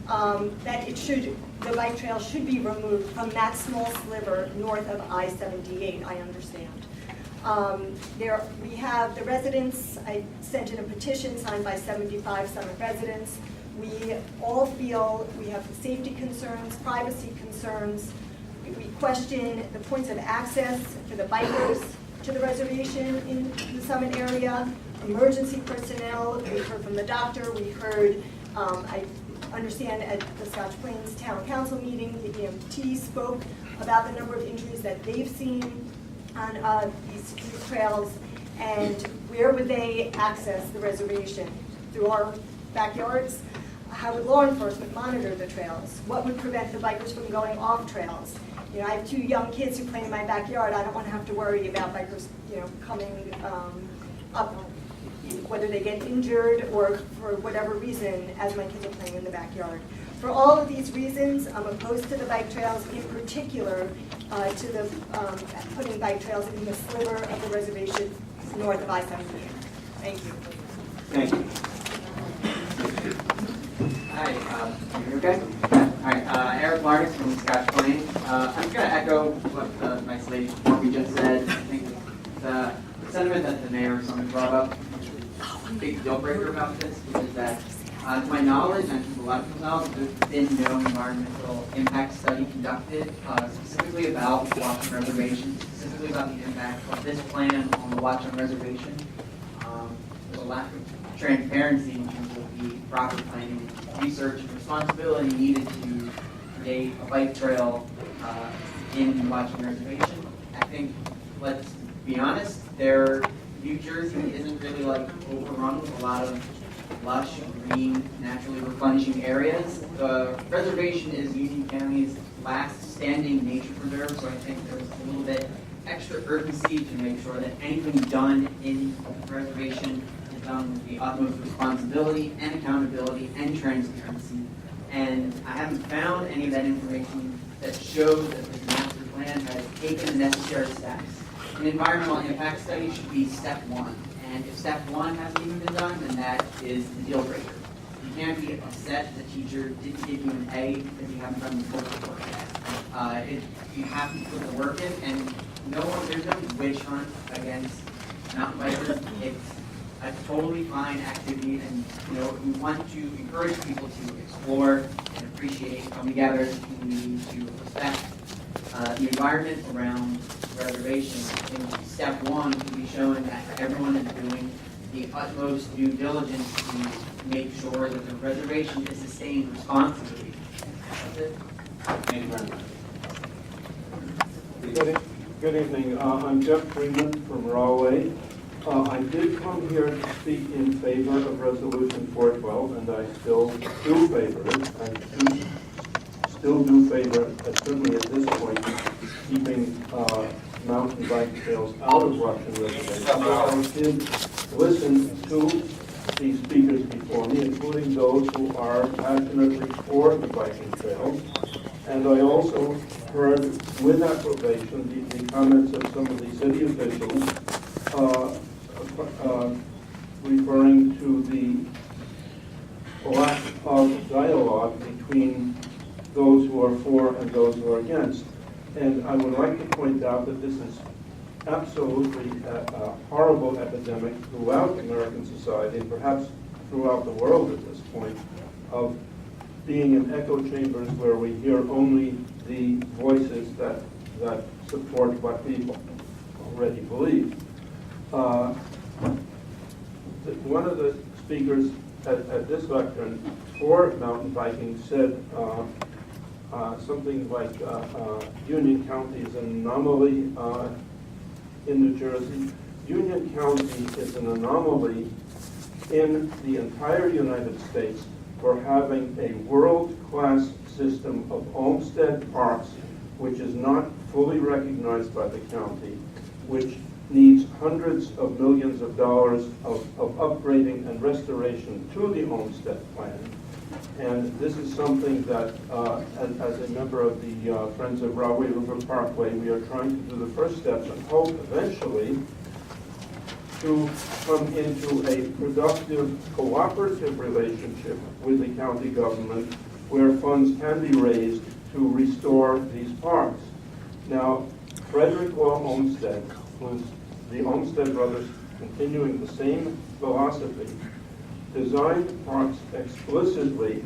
that the bike trail should be removed from that small sliver north of I-78, I understand. We have the residents, I sent in a petition signed by 75 Summit residents. We all feel we have safety concerns, privacy concerns. We question the points of access for the bikers to the reservation in the Summit area. Emergency personnel, we heard from the doctor, we heard, I understand at the Scotch Plains Town Council meeting, the EMT spoke about the number of injuries that they've seen on these trails, and where would they access the reservation? Through our backyards? How would law enforcement monitor the trails? What would prevent the bikers from going off trails? I have two young kids who play in my backyard. I don't want to have to worry about bikers, coming up, whether they get injured or for whatever reason, as my kids are playing in the backyard. For all of these reasons, I'm opposed to the bike trails, in particular to the putting bike trails in the sliver of the reservation north of I-78. Thank you. Thank you. Hi, you okay? All right, Eric Larnix from Scotch Plains. I'm going to echo what the nice lady before me just said. I think the sentiment that the mayor or someone brought up, a big deal breaker about this, which is that, to my knowledge, and to a lot of people's knowledge, there's been no environmental impact study conducted specifically about Watchung Reservation, specifically about the impact of this plan on the Watchung Reservation. There's a lack of transparency in terms of the proper planning, research, and responsibility needed to create a bike trail in the Watchung Reservation. I think, let's be honest, New Jersey isn't really overrun with a lot of lush, green, naturally replenishing areas. The reservation is Union County's last standing nature preserve, so I think there's a little bit extra urgency to make sure that anything done in the reservation is done with the utmost responsibility and accountability and transparency. And I haven't found any of that information that shows that this master plan has taken the necessary steps. An environmental impact study should be step one. And if step one hasn't even been done, then that is the deal breaker. You can't be upset the teacher didn't give you an A because you haven't done the full work yet. You have to put the work in, and there's no witch hunt against mountain bikers. a totally fine activity, and we want to encourage people to explore and appreciate, come together as a community to respect the environment around the reservation. I think step one can be showing that everyone is doing the utmost due diligence to make sure that the reservation is sustained responsibly. That's it. Thank you very much. Good evening. I'm Jeff Freeman from Rahway. I did come here to speak in favor of Resolution 412, and I still do favor it. I still do favor it, certainly at this point, keeping mountain bike trails out of Watchung Reservation. I did listen to the speakers before me, including those who are passionately for the biking trails. And I also heard with approbation the comments of some of the city officials referring to the lack of dialogue between those who are for and those who are against. And I would like to point out that this is absolutely a horrible epidemic throughout American society, and perhaps throughout the world at this point, of being in echo chambers where we hear only the voices that support what people already believe. One of the speakers at this lectern for mountain biking said something like Union County is an anomaly in New Jersey. Union County is an anomaly in the entire United States for having a world-class system of homestead parks, which is not fully recognized by the county, which needs hundreds of millions of dollars of upgrading and restoration to the homestead plan. And this is something that, as a member of the Friends of Rahway River Parkway, we are trying to do the first steps and hope eventually to come into a productive, cooperative relationship with the county government where funds can be raised to restore these parks. Now, Frederick Law Olmsted, who's the Olmsted brothers continuing the same philosophy, designed parks explicitly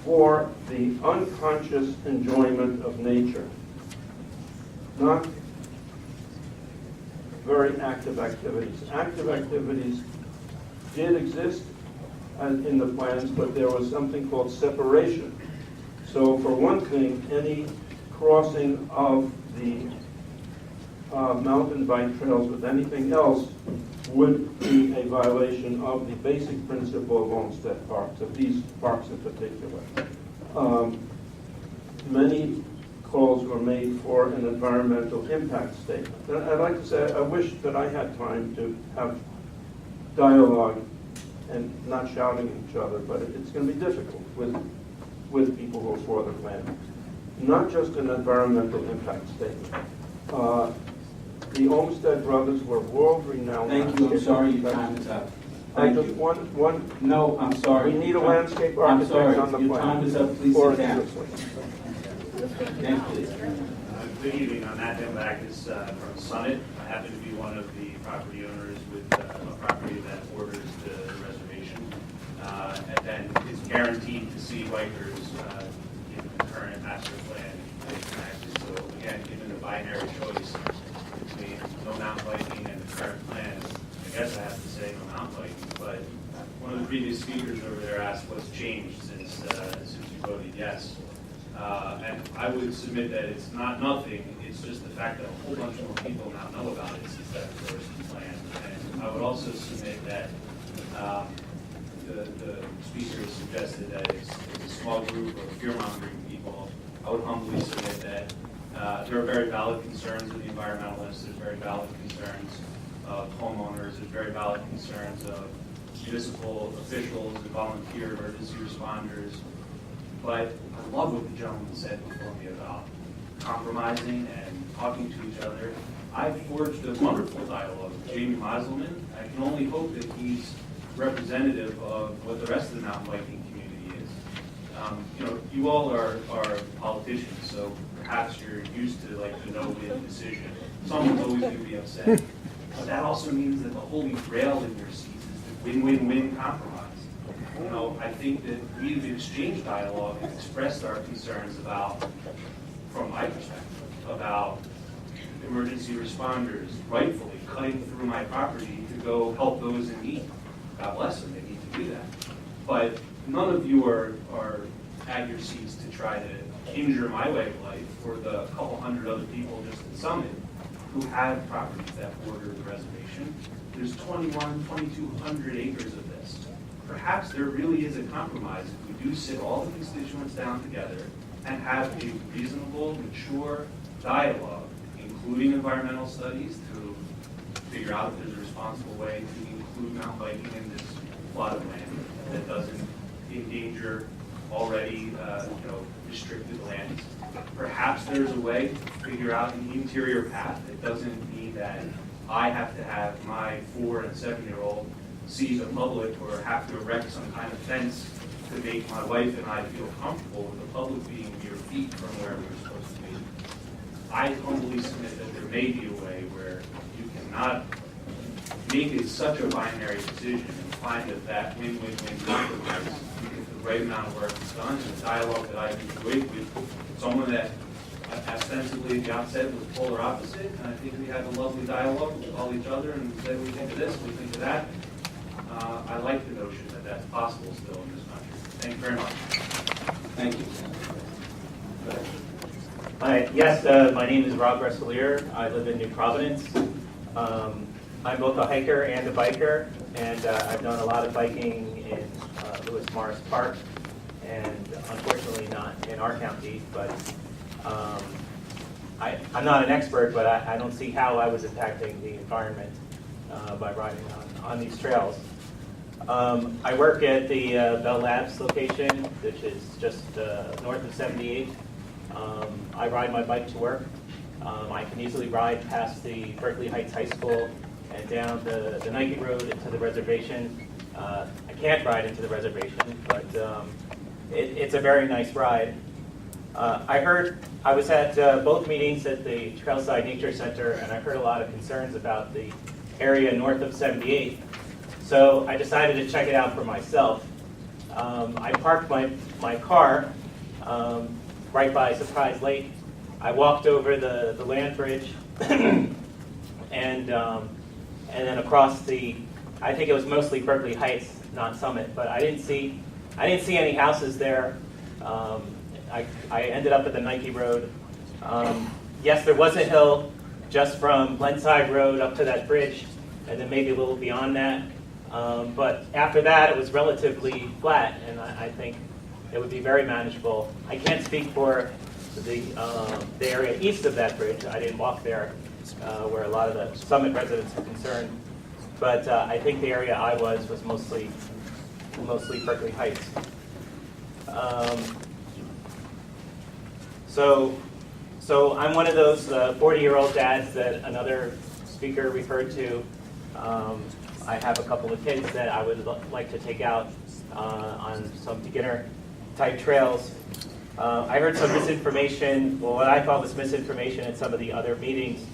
for the unconscious enjoyment of nature, not very active activities. Active activities did exist in the plans, but there was something called separation. So for one thing, any crossing of the mountain bike trails with anything else would be a violation of the basic principle of homestead parks, of these parks in particular. Many calls were made for an environmental impact statement. And I'd like to say, I wish that I had time to have dialogue and not shouting at each other, but it's going to be difficult with people who are for the plan. Not just an environmental impact statement. The Olmsted brothers were world-renowned. Thank you, I'm sorry, your time is up. Thank you. One. No, I'm sorry. We need a landscape architect on the plan. Your time is up, please sit down. Thank you. Good evening, I'm Matt Dembakis from Summit. I happen to be one of the property owners with a property that borders the reservation. And is guaranteed to see bikers in the current master plan. So again, given the binary choice between no mountain biking and the current plan, I guess I have to say no mountain biking. But one of the previous speakers over there asked what's changed since you voted yes. And I would submit that it's not nothing, it's just the fact that a whole bunch more people now know about it since that first plan. And I would also submit that the speaker suggested that it's a small group of fear-mongering people. I would humbly submit that there are very valid concerns of the environmentalists, there's very valid concerns of homeowners, there's very valid concerns of municipal officials and volunteer emergency responders. But I love what the gentleman said before me about compromising and talking to each other. I've forged a wonderful dialogue with Jamie Meiselman. I can only hope that he's representative of what the rest of the mountain biking community is. You all are politicians, so perhaps you're used to like the no-win decision. Someone's always going to be upset. But that also means that the holy grail in your seats is the win-win-win compromise. You know, I think that we've exchanged dialogue and expressed our concerns about, from my perspective, about emergency responders rightfully cutting through my property to go help those in need. God bless them, they need to do that. But none of you are at your seats to try to injure my way of life or the couple hundred other people just in Summit who have properties that border the reservation. There's 2,200 acres of this. Perhaps there really is a compromise if we do sit all the constituents down together and have a reasonable, mature dialogue, including environmental studies, to figure out if there's a responsible way to include mountain biking in this plot of land that doesn't endanger already restricted lands. Perhaps there's a way to figure out an interior path that doesn't mean that I have to have my 4- and 7-year-old see the public or have to erect some kind of fence to make my wife and I feel comfortable with the public being mere feet from where we're supposed to be. I humbly submit that there may be a way where you cannot make it such a binary decision and find that win-win-win compromise because the right amount of work is done and the dialogue that I've enjoyed with someone that ostensibly at the outset was polar opposite, and I think we had a lovely dialogue with all each other and said we think of this, we think of that. I like the notion that that's possible still in this country. Thank you very much. Thank you. Hi, yes, my name is Rob Rescalier. I live in New Providence. I'm both a hiker and a biker, and I've done a lot of biking in Lewis Morris Park, and unfortunately not in our county, but I'm not an expert, but I don't see how I was impacting the environment by riding on these trails. I work at the Bell Labs location, which is just north of 78. I ride my bike to work. I can easily ride past the Berkeley Heights High School and down the Nike Road into the reservation. I can't ride into the reservation, but it's a very nice ride. I was at both meetings at the Trailside Nature Center, and I heard a lot of concerns about the area north of 78. So I decided to check it out for myself. I parked my car right by Surprise Lake. I walked over the land bridge and then across I think it was mostly Berkeley Heights, not Summit, but I didn't see any houses there. I ended up at the Nike Road. Yes, there was a hill just from Glenside Road up to that bridge, and then maybe a little beyond that. But after that, it was relatively flat, and I think it would be very manageable. I can't speak for the area east of that bridge. I didn't walk there, where a lot of the Summit residents are concerned. But I think the area I was mostly Berkeley Heights. So I'm one of those 40-year-old dads that another speaker referred to. I have a couple of kids that I would like to take out on some beginner-type trails. I heard some misinformation, well, what I thought was misinformation at some of the other meetings.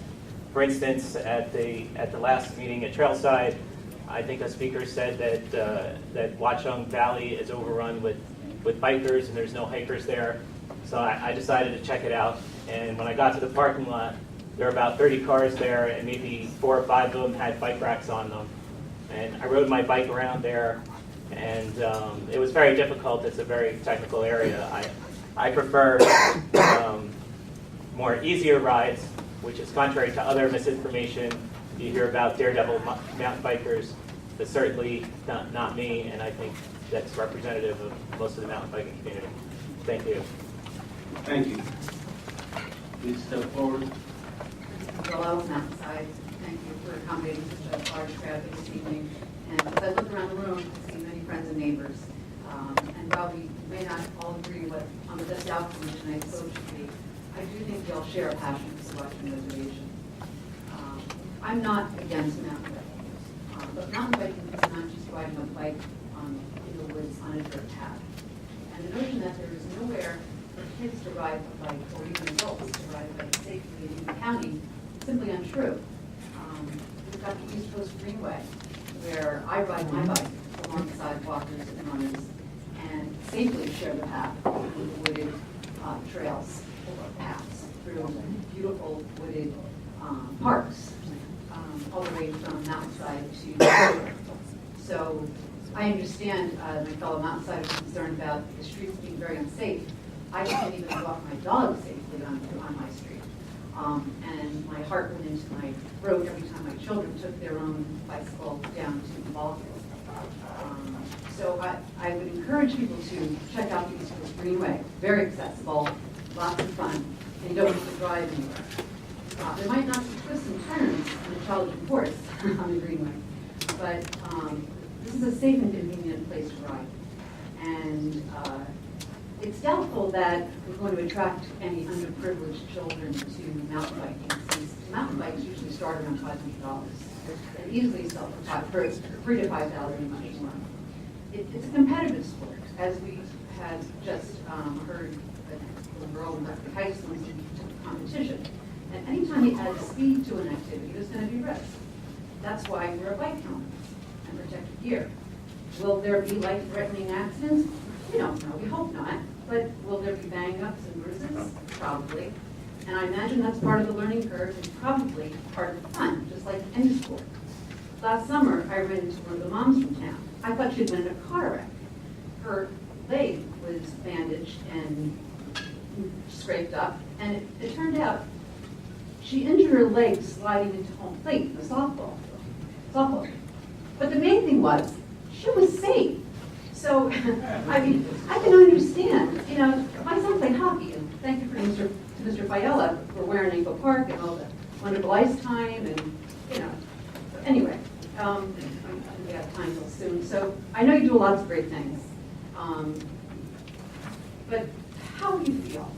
For instance, at the last meeting at Trailside, I think a speaker said that Watchung Valley is overrun with bikers and there's no hikers there. So I decided to check it out. And when I got to the parking lot, there were about 30 cars there, and maybe 4 or 5 of them had bike racks on them. And I rode my bike around there, and it was very difficult. It's a very technical area. I prefer more easier rides, which is contrary to other misinformation you hear about daredevil mountain bikers. That's certainly not me, and I think that's representative of most of the mountain biking community. Thank you. Thank you. Please step forward. Hello, Mountainside. Thank you for accommodating such a large crowd this evening. And as I look around the room, I see many friends and neighbors. And while we may not all agree on what the outcome of tonight's vote should be, I do think we all share a passion for Watchung Reservation. I'm not against mountain biking, but mountain biking is not just riding a bike in the woods on a dirt path. And the notion that there is nowhere for kids to ride a bike, or even adults to ride a bike safely in the county, is simply untrue. We've got the East Coast Greenway, where I ride my bike alongside walkers and runners and safely share the path with the wooded trails or paths through beautiful wooded parks, all the way from mountainside to river. So I understand my fellow mountainsiders are concerned about the streets being very unsafe. I can't even walk my dog safely on my street. And my heart went into my throat every time my children took their own bicycle down to the ball field. So I would encourage people to check out the East Coast Greenway. Very accessible, lots of fun, and you don't have to drive anywhere. There might not be twists and turns on a challenging course on the Greenway, but this is a safe and convenient place to ride. And it's doubtful that we're going to attract any underprivileged children to mountain biking, since mountain bikes usually start around $500 and easily sell for $3,000 to $5,000 and much more. It's a competitive sport, as we had just heard a little girl in Berkeley High School into competition. And anytime you add speed to an activity, there's going to be risk. That's why we're a bike helmet and protective gear. Will there be life-threatening accidents? We don't know. We hope not. But will there be bang-ups and bruises? Probably. And I imagine that's part of the learning curve and probably part of the fun, just like any sport. Last summer, I ran into one of the moms from town. I thought she'd been in a car wreck. Her leg was bandaged and scraped up, and it turned out she injured her leg sliding into home plate in the softball. But the main thing was, she was safe. So, I mean, I can understand, you know, my son played hockey, and thank you to Mr. Fiala for wearing Eagle Park and all the wonderful ice time, and, you know, anyway, I'm going to be out of time real soon. So, I know you do lots of great things, but how do you feel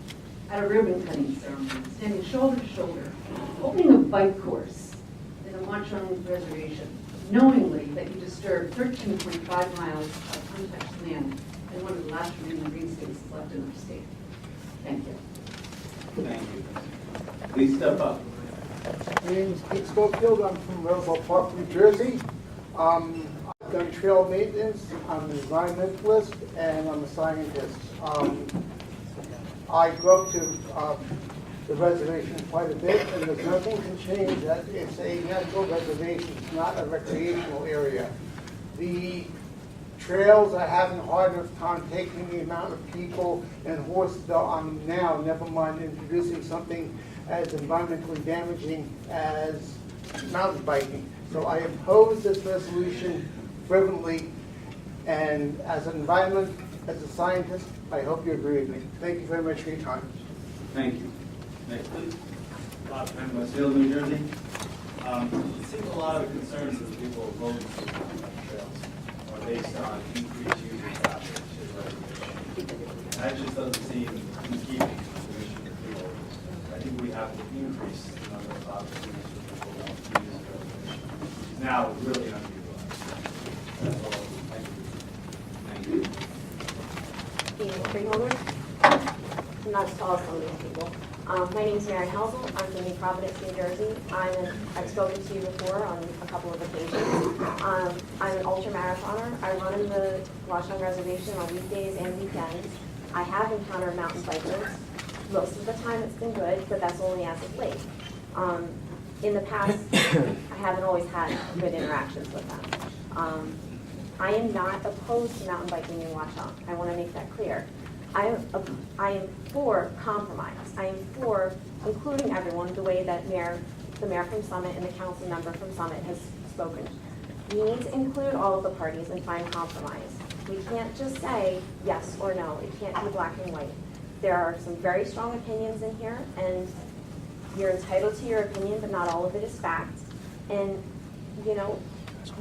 at a ribbon cutting ceremony, standing shoulder to shoulder, opening a bike course in the Watchung Reservation, knowingly that you disturbed 13.5 miles of untouched land in one of the last remaining green spaces left in our state? Thank you. Thank you. Please step up. My name is Pete Schofield. I'm from Marlborough Park, New Jersey. I've done trail maintenance. I'm an environmentalist, and I'm a scientist. I go up to the reservation quite a bit, and there's nothing can change that. It's a natural reservation. It's not a recreational area. The trails are having a harder time taking the amount of people and horses on now, never mind introducing something as environmentally damaging as mountain biking. So I oppose this resolution fervently, and as an environment, as a scientist, I hope you agree with me. Thank you very much for your time. Thank you. Next, please. Bob Penn, Westfield, New Jersey. It seems a lot of the concerns that people are voting on trails are based on increased user traffic to the reservation. That just doesn't seem in keeping with the mission of freeholders. I think we have to increase the number of opportunities for people who want to use the reservation. It's now really underutilized. That's all. Thank you. Being a freeholder, I'm not as tall as some of these people. My name is Mary Helsel. I'm from New Providence, New Jersey. I've spoken to you before on a couple of occasions. I'm an ultra marathoner. I run in the Watchung Reservation on weekdays and weekends. I have encountered mountain bikers. Most of the time it's been good, but that's only as of late. In the past, I haven't always had good interactions with them. I am not opposed to mountain biking in Watchung. I want to make that clear. I am for compromise. I am for including everyone the way that the mayor from Summit and the council member from Summit has spoken. We need to include all of the parties and find compromise. We can't just say yes or no. It can't be black and white. There are some very strong opinions in here, and you're entitled to your opinion, but not all of it is fact. And, you know,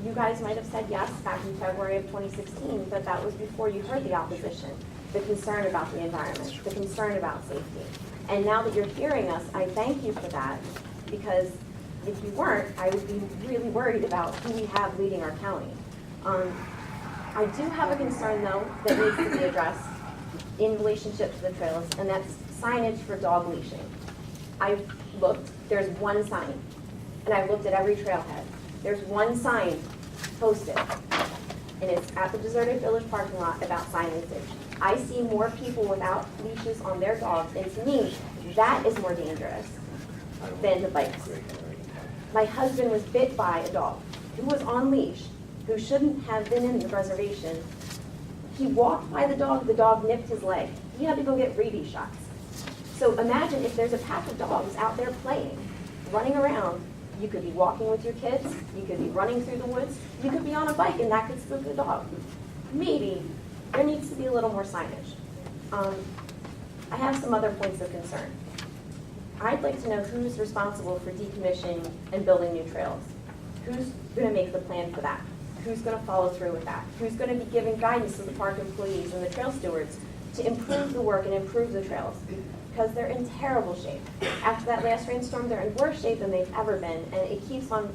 you guys might have said yes back in February of 2016, but that was before you heard the opposition, the concern about the environment, the concern about safety. And now that you're hearing us, I thank you for that, because if you weren't, I would be really worried about who we have leading our county. I do have a concern, though, that needs to be addressed in relationship to the trails, and that's signage for dog leashing. I've looked, there's one sign, and I've looked at every trailhead. There's one sign posted, and it's at the deserted village parking lot about silencing. I see more people without leashes on their dogs, and to me, that is more dangerous than the bikes. My husband was bit by a dog who was on leash, who shouldn't have been in the reservation. He walked by the dog nipped his leg. He had to go get rabies shots. So imagine if there's a pack of dogs out there playing, running around. You could be walking with your kids, you could be running through the woods, you could be on a bike and that could spook the dog. Maybe there needs to be a little more signage. I have some other points of concern. I'd like to know who's responsible for decommissioning and building new trails. Who's going to make the plan for that? Who's going to follow through with that? Who's going to be giving guidance to the park employees and the trail stewards to improve the work and improve the trails? Because they're in terrible shape. After that last rainstorm, they're in worse shape than they've ever been, and it keeps on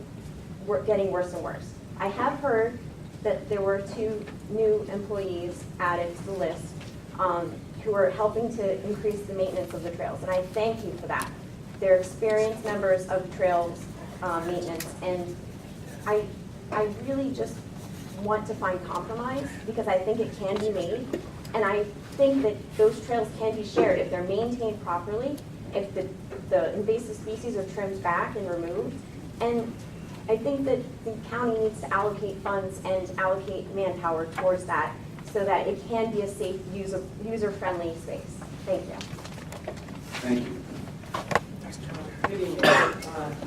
getting worse and worse. I have heard that there were 2 new employees added to the list who are helping to increase the maintenance of the trails, and I thank you for that. They're experienced members of trails maintenance, and I really just want to find compromise because I think it can be made, and I think that those trails can be shared if they're maintained properly, if the invasive species are trimmed back and removed, and I think that the county needs to allocate funds and allocate manpower towards that so that it can be a safe, user-friendly space. Thank you. Thank you. Good evening.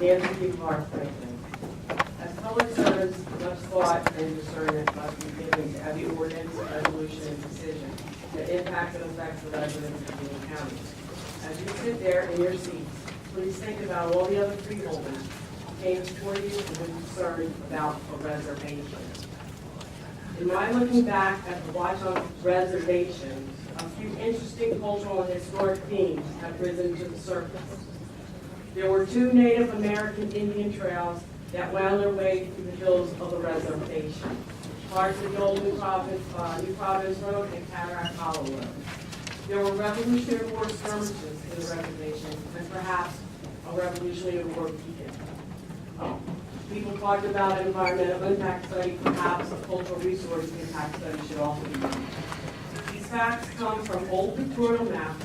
Nancy Clark, Franklin. As public servants, much thought and discernment must be given to every ordinance, resolution, and decision that impacts and affects the residents of Union County. As you sit there in your seats, please think about all the other freeholders who came before you and were concerned about a reservation. In my looking back at the Watchung Reservation, a few interesting cultural and historic themes have risen to the surface. There were 2 Native American Indian trails that wound their way through the hills of the reservation. Parts of the old New Providence Road and Cataract Hollow Road. There were Revolutionary War skirmishes in the reservation, and perhaps a Revolutionary War beacon. People talked about an environmental impact study, perhaps a cultural resource impact study should also be done. These facts come from old pictorial maps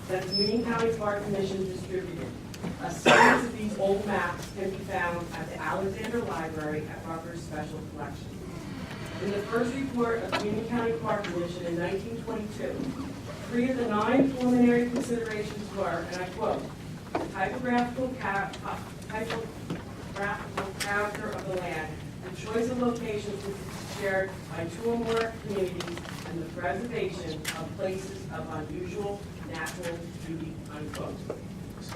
that the Union County Park Commission distributed. A series of these old maps can be found at the Alexander Library at Rutgers Special Collection. In the first report of the Union County Park Commission in 1922, 3 of the 9 preliminary considerations were, and I quote, the typographical character of the land, the choice of locations which is shared by 2 or more communities, and the preservation of places of unusual natural beauty, unquote.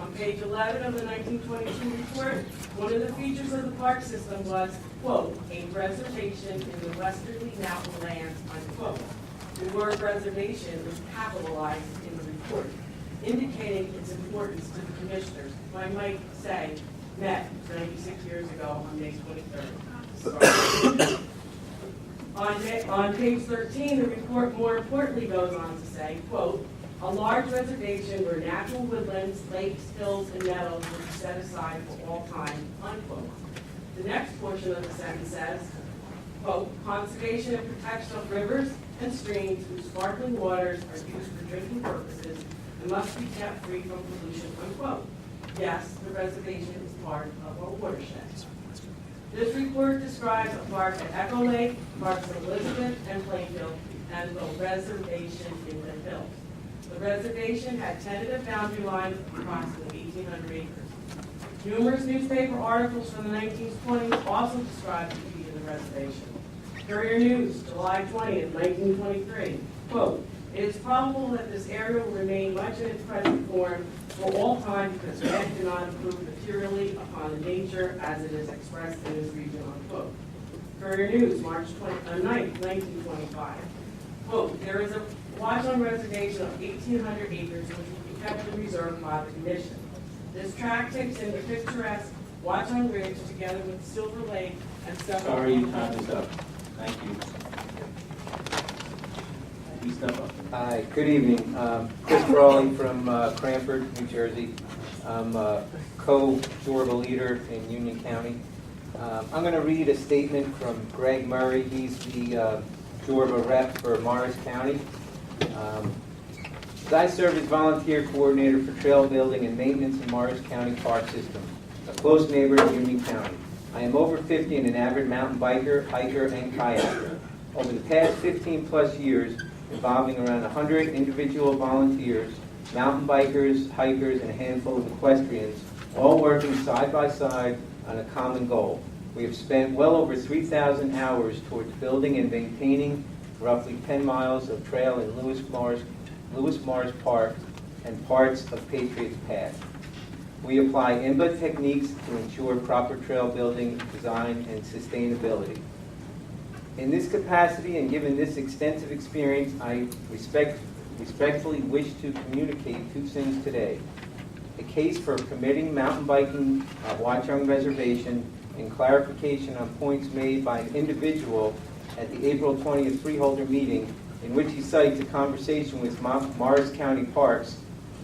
On page 11 of the 1922 report, one of the features of the park system was, quote, a reservation in the westerly mountain lands, unquote. The word reservation was capitalized in the report, indicating its importance to the commissioners, who I might say met 96 years ago on May 23rd. On page 13, the report more importantly goes on to say, quote, a large reservation where natural woodlands, lakes, hills, and meadows will be set aside for all time, unquote. The next portion of the sentence says, quote, conservation and protection of rivers and streams whose sparkling waters are used for drinking purposes and must be kept free from pollution, unquote. Yes, the reservation is part of our watershed. This report describes a park at Echo Lake, parks of Elizabeth and Plainfield, and the reservation in the hills. The reservation had tentative boundary lines of approximately 1,800 acres. Numerous newspaper articles from the 1920s also described the beauty of the reservation. Courier News, July 20th, 1923, quote, it is probable that this area will remain much in its present form for all time because man did not improve materially upon the nature as it is expressed in this region, unquote. Courier News, March 9th, 1925, quote, there is a Watchung Reservation of 1,800 acres which will be kept in reserve by the Commission. This tract takes in the picturesque Watchung Ridge together with Silver Lake and several... Sorry, time is up. Thank you. Please step up. Hi, good evening. Chris Brawley from Cranford, New Jersey. I'm a co-Zorba leader in Union County. I'm going to read a statement from Greg Murray. He's the Georgia rep for Morris County. I serve as volunteer coordinator for trail building and maintenance in Morris County Park System, a close neighbor of Union County. I am over 50 and an avid mountain biker, hiker, and kayaker. Over the past 15-plus years, involving around 100 individual volunteers, mountain bikers, hikers, and a handful of equestrians, all working side by side on a common goal. We have spent well over 3,000 hours towards building and maintaining roughly 10 miles of trail in Lewis Morris Park and parts of Patriots Path. We apply INBA techniques to ensure proper trail building, design, and sustainability. In this capacity and given this extensive experience, I respectfully wish to communicate two things today. A case for permitting mountain biking at Watchung Reservation and clarification on points made by an individual at the April 20th freeholder meeting in which he cites a conversation with Morris County Parks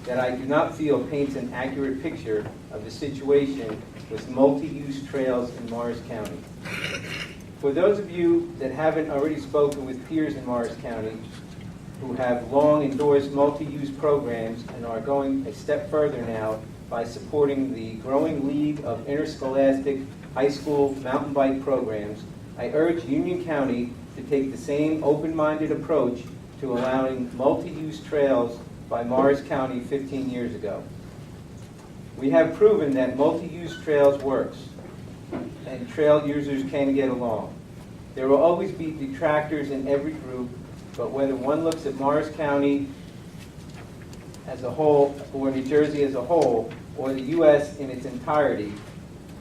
that I do not feel paints an accurate picture of the situation with multi-use trails in Morris County. For those of you that haven't already spoken with peers in Morris County who have long endorsed multi-use programs and are going a step further now by supporting the growing league of interscholastic high school mountain bike programs, I urge Union County to take the same open-minded approach to allowing multi-use trails by Morris County 15 years ago. We have proven that multi-use trails works and trail users can get along. There will always be detractors in every group, but whether one looks at Morris County as a whole, or New Jersey as a whole, or the U.S. in its entirety,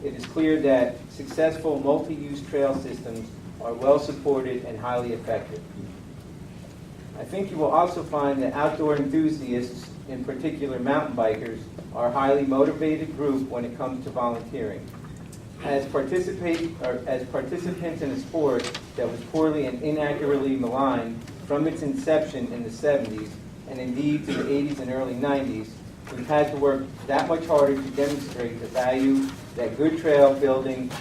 it is clear that successful multi-use trail systems are well supported and highly effective. I think you will also find that outdoor enthusiasts, in particular mountain bikers, are a highly motivated group when it comes to volunteering. As participants in a sport that was poorly and inaccurately maligned from its inception in the 70s, and indeed to the 80s and early 90s, we've had to work that much harder to demonstrate the value that good trail building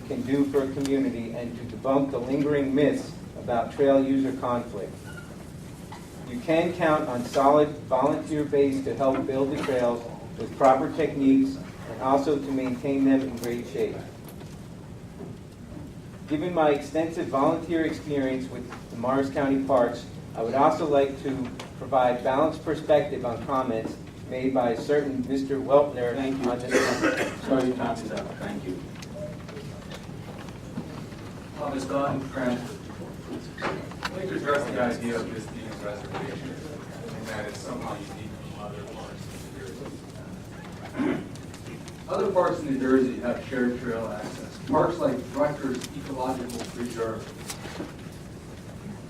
can do for a community and to debunk the lingering myths about trail user conflict. You can count on solid volunteer base to help build the trails with proper techniques and also to maintain them in great shape. Given my extensive volunteer experience with the Morris County Parks, I would also like to provide balanced perspective on comments made by a certain Mr. Weltner on this. Sorry, your time is up. Thank you. Ms. Dunn, friend, I'd like to address the idea of this being a reservation and that it's somehow unique from other parts of New Jersey. Other parts of New Jersey have shared trail access. Parks like Rutgers Ecological Preserve,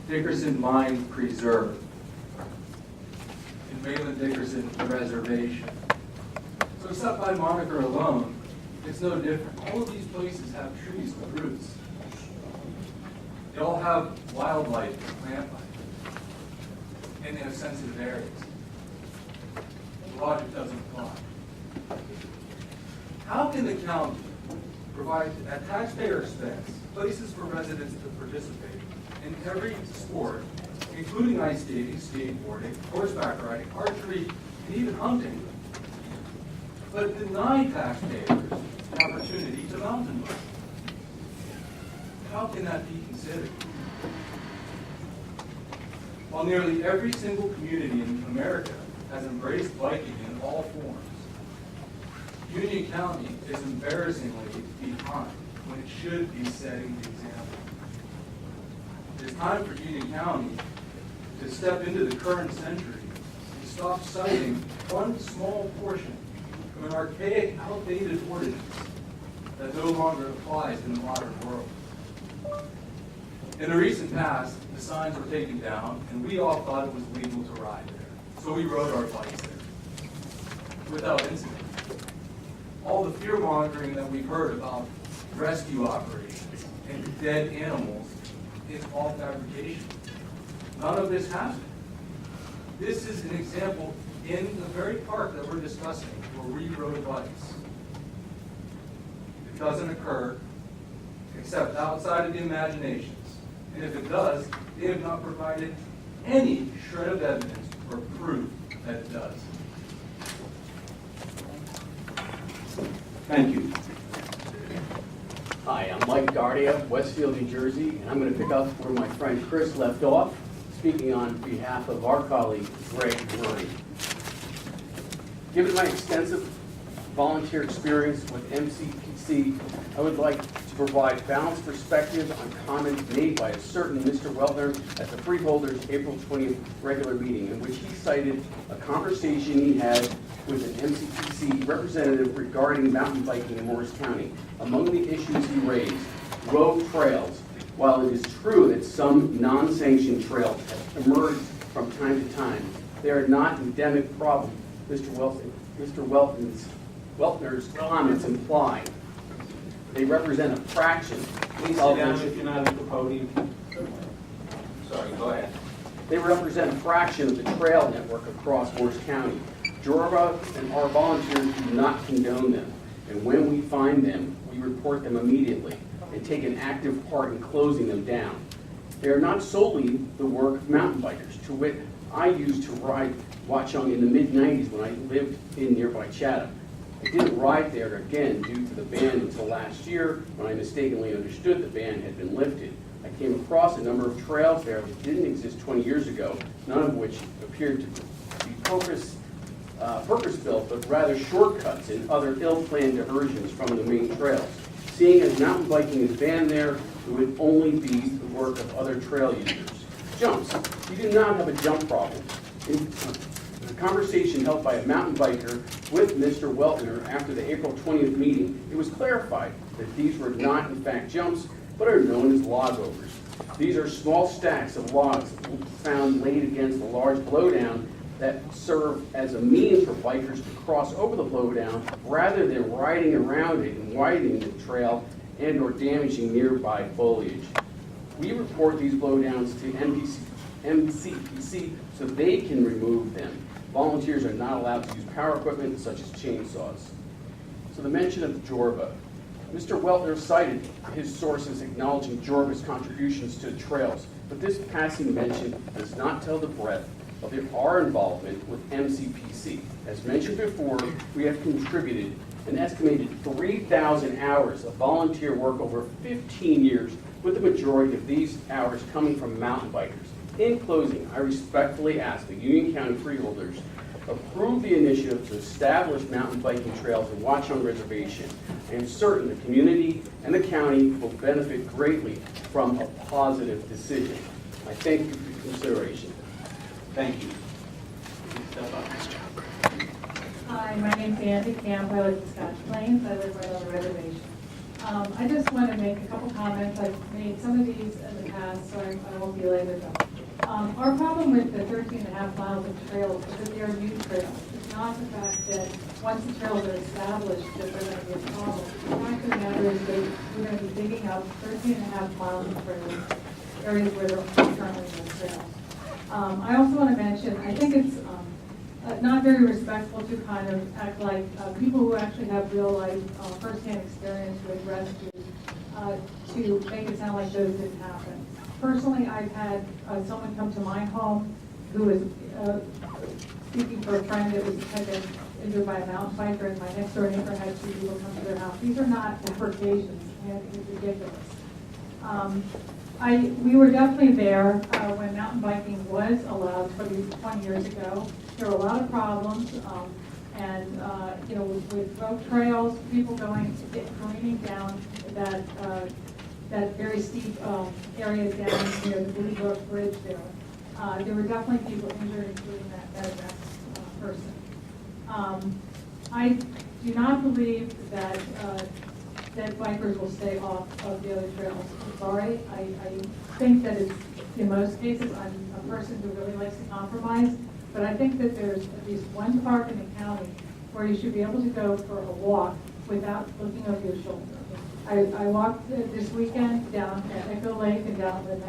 Dickerson Mine Preserve, and Malin Dickerson Reservation. So except by moniker alone, it's no different. All of these places have trees with roots. They all have wildlife and plant life. And they have sensitive areas. The logic doesn't apply. How can the county provide at taxpayer expense places for residents to participate in every sport, including ice skating, skateboarding, horseback riding, archery, and even hunting, but deny taxpayers the opportunity to mountain bike? How can that be considered? While nearly every single community in America has embraced biking in all forms, Union County is embarrassingly behind when it should be setting the example. It's time for Union County to step into the current century and stop citing one small portion of an archaic, outdated ordinance that no longer applies in the modern world. In the recent past, the signs were taken down, and we all thought it was legal to ride there. So we rode our bikes there without incident. All the fear-mongering that we've heard about rescue operations and dead animals is all fabrication. None of this happened. This is an example in the very park that we're discussing where we rode bikes. It doesn't occur except outside of the imaginations. And if it does, they have not provided any shred of evidence or proof that it does. Thank you. Hi, I'm Mike Dardia, Westfield, New Jersey, and I'm going to pick up where my friend Chris left off, speaking on behalf of our colleague, Greg Murray. Given my extensive volunteer experience with MCPC, I would like to provide balanced perspective on comments made by a certain Mr. Weltner at the Freeholders' April 20th regular meeting, in which he cited a conversation he had with an MCPC representative regarding mountain biking in Morris County. Among the issues he raised, road trails. While it is true that some non-sanctioned trails have emerged from time to time, they are not an endemic problem. Mr. Weltner's comments imply they represent a fraction. Please sit down if you're not at the podium. Sorry, go ahead. They represent a fraction of the trail network across Morris County. Jorba and our volunteers do not condone them, and when we find them, we report them immediately and take an active part in closing them down. They are not solely the work of mountain bikers. To wit, I used to ride Watchung in the mid-90s when I lived in nearby Chatham. I didn't ride there again due to the ban until last year, when I mistakenly understood the ban had been lifted. I came across a number of trails there that didn't exist 20 years ago, none of which appeared to be purpose-built, but rather shortcuts and other ill-planned diversions from the main trails. Seeing as mountain biking is banned there, it would only be the work of other trail users. Jumps. You do not have a jump problem. In a conversation held by a mountain biker with Mr. Weltner after the April 20th meeting, it was clarified that these were not in fact jumps, but are known as log overs. These are small stacks of logs found laid against a large blowdown that serve as a means for bikers to cross over the blowdown rather than riding around it and widening the trail and or damaging nearby foliage. We report these blowdowns to MCPC so they can remove them. Volunteers are not allowed to use power equipment such as chainsaws. So the mention of Jorba. Mr. Weltner cited his sources acknowledging Jorba's contributions to the trails, but this passing mention does not tell the breadth of our involvement with MCPC. As mentioned before, we have contributed an estimated 3,000 hours of volunteer work over 15 years, with the majority of these hours coming from mountain bikers. In closing, I respectfully ask the Union County Freeholders approve the initiative to establish mountain biking trails in Watchung Reservation. I am certain the community and the county will benefit greatly from a positive decision. I thank you for your consideration. Thank you. Hi, my name's Andy Camp. I live in Scotch Plains. I live right on the reservation. I just want to make a couple comments. I've made some of these in the past, so I won't belabor them. Our problem with the 13.5 miles of trails is that they are new trails. It's not the fact that once the trails are established that they're going to be a problem. The fact of the matter is that we're going to be digging up 13.5 miles of trails, areas where there are currently no trails. I also want to mention, I think it's not very respectful to kind of act like people who actually have real life firsthand experience with rescues to make it sound like those didn't happen. Personally, I've had someone come to my home who was speaking for a friend that had been injured by a mountain biker, and my next door neighbor had 2 people come to their house. These are not fabrications, and it's ridiculous. We were definitely there when mountain biking was allowed 20 years ago. There were a lot of problems, and you know, with road trails, people careening down that very steep area down near the Blue Brook Bridge there. There were definitely people injured, including that person. I do not believe that bikers will stay off of the other trails. I'm sorry. I think that it's, in most cases, I'm a person who really likes to compromise, but I think that there's at least one park in the county where you should be able to go for a walk without looking over your shoulder. I walked this weekend down at Echo Lake and down at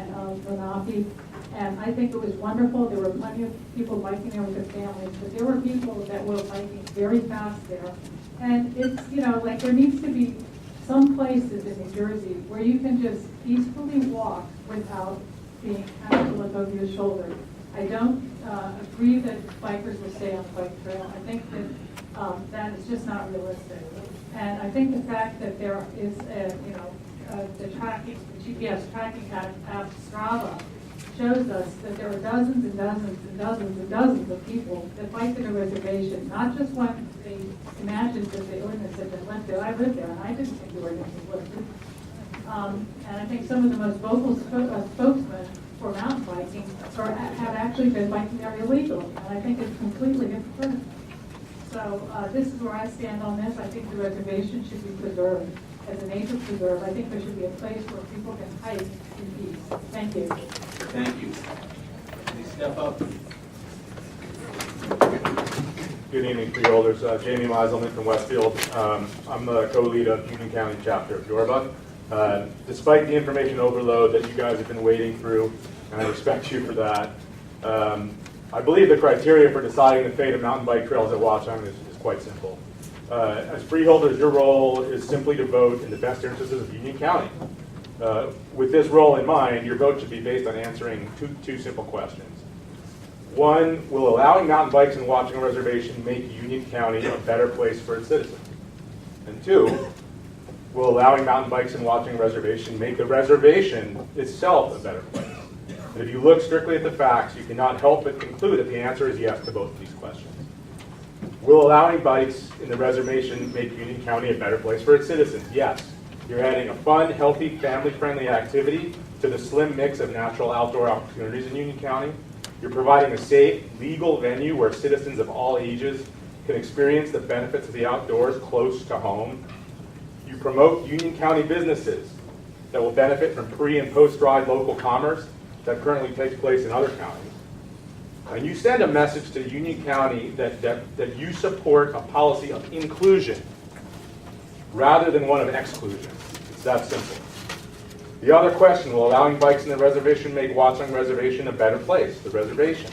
Lenape, and I think it was wonderful. There were plenty of people biking there with their families, but there were people that were biking very fast there. And it's, you know, like there needs to be some places in New Jersey where you can just peacefully walk without having to look over your shoulder. I don't agree that bikers will stay on the bike trail. I think that that is just not realistic. And I think the fact that there is the GPS tracking app Strava shows us that there are dozens and dozens and dozens and dozens of people that bike to the reservation, not just when they imagined that the ordinance had been lifted. I lived there and I didn't think the ordinance was lifted. And I think some of the most vocal spokesmen for mountain biking have actually been biking there illegally, and I think it's completely hypocritical. So this is where I stand on this. I think the reservation should be preserved as a nature preserve. I think there should be a place where people can hike in peace. Thank you. Thank you. Please step up. Good evening, freeholders. Jamie Meiselman from Westfield. I'm the co-lead of Union County chapter of Yorba. Despite the information overload that you guys have been wading through, and I respect you for that, I believe the criteria for deciding the fate of mountain bike trails at Watchung is quite simple. As freeholders, your role is simply to vote in the best interests of Union County. With this role in mind, your vote should be based on answering two simple questions. One, will allowing mountain bikes in Watchung Reservation make Union County a better place for its citizens? And two, will allowing mountain bikes in Watchung Reservation make the reservation itself a better place? And if you look strictly at the facts, you cannot help but conclude that the answer is yes to both of these questions. Will allowing bikes in the reservation make Union County a better place for its citizens? Yes. You're adding a fun, healthy, family-friendly activity to the slim mix of natural outdoor opportunities in Union County. You're providing a safe, legal venue where citizens of all ages can experience the benefits of the outdoors close to home. You promote Union County businesses that will benefit from pre- and post-ride local commerce that currently takes place in other counties. And you send a message to Union County that you support a policy of inclusion rather than one of exclusion. It's that simple. The other question, will allowing bikes in the reservation make Watchung Reservation a better place, the reservation?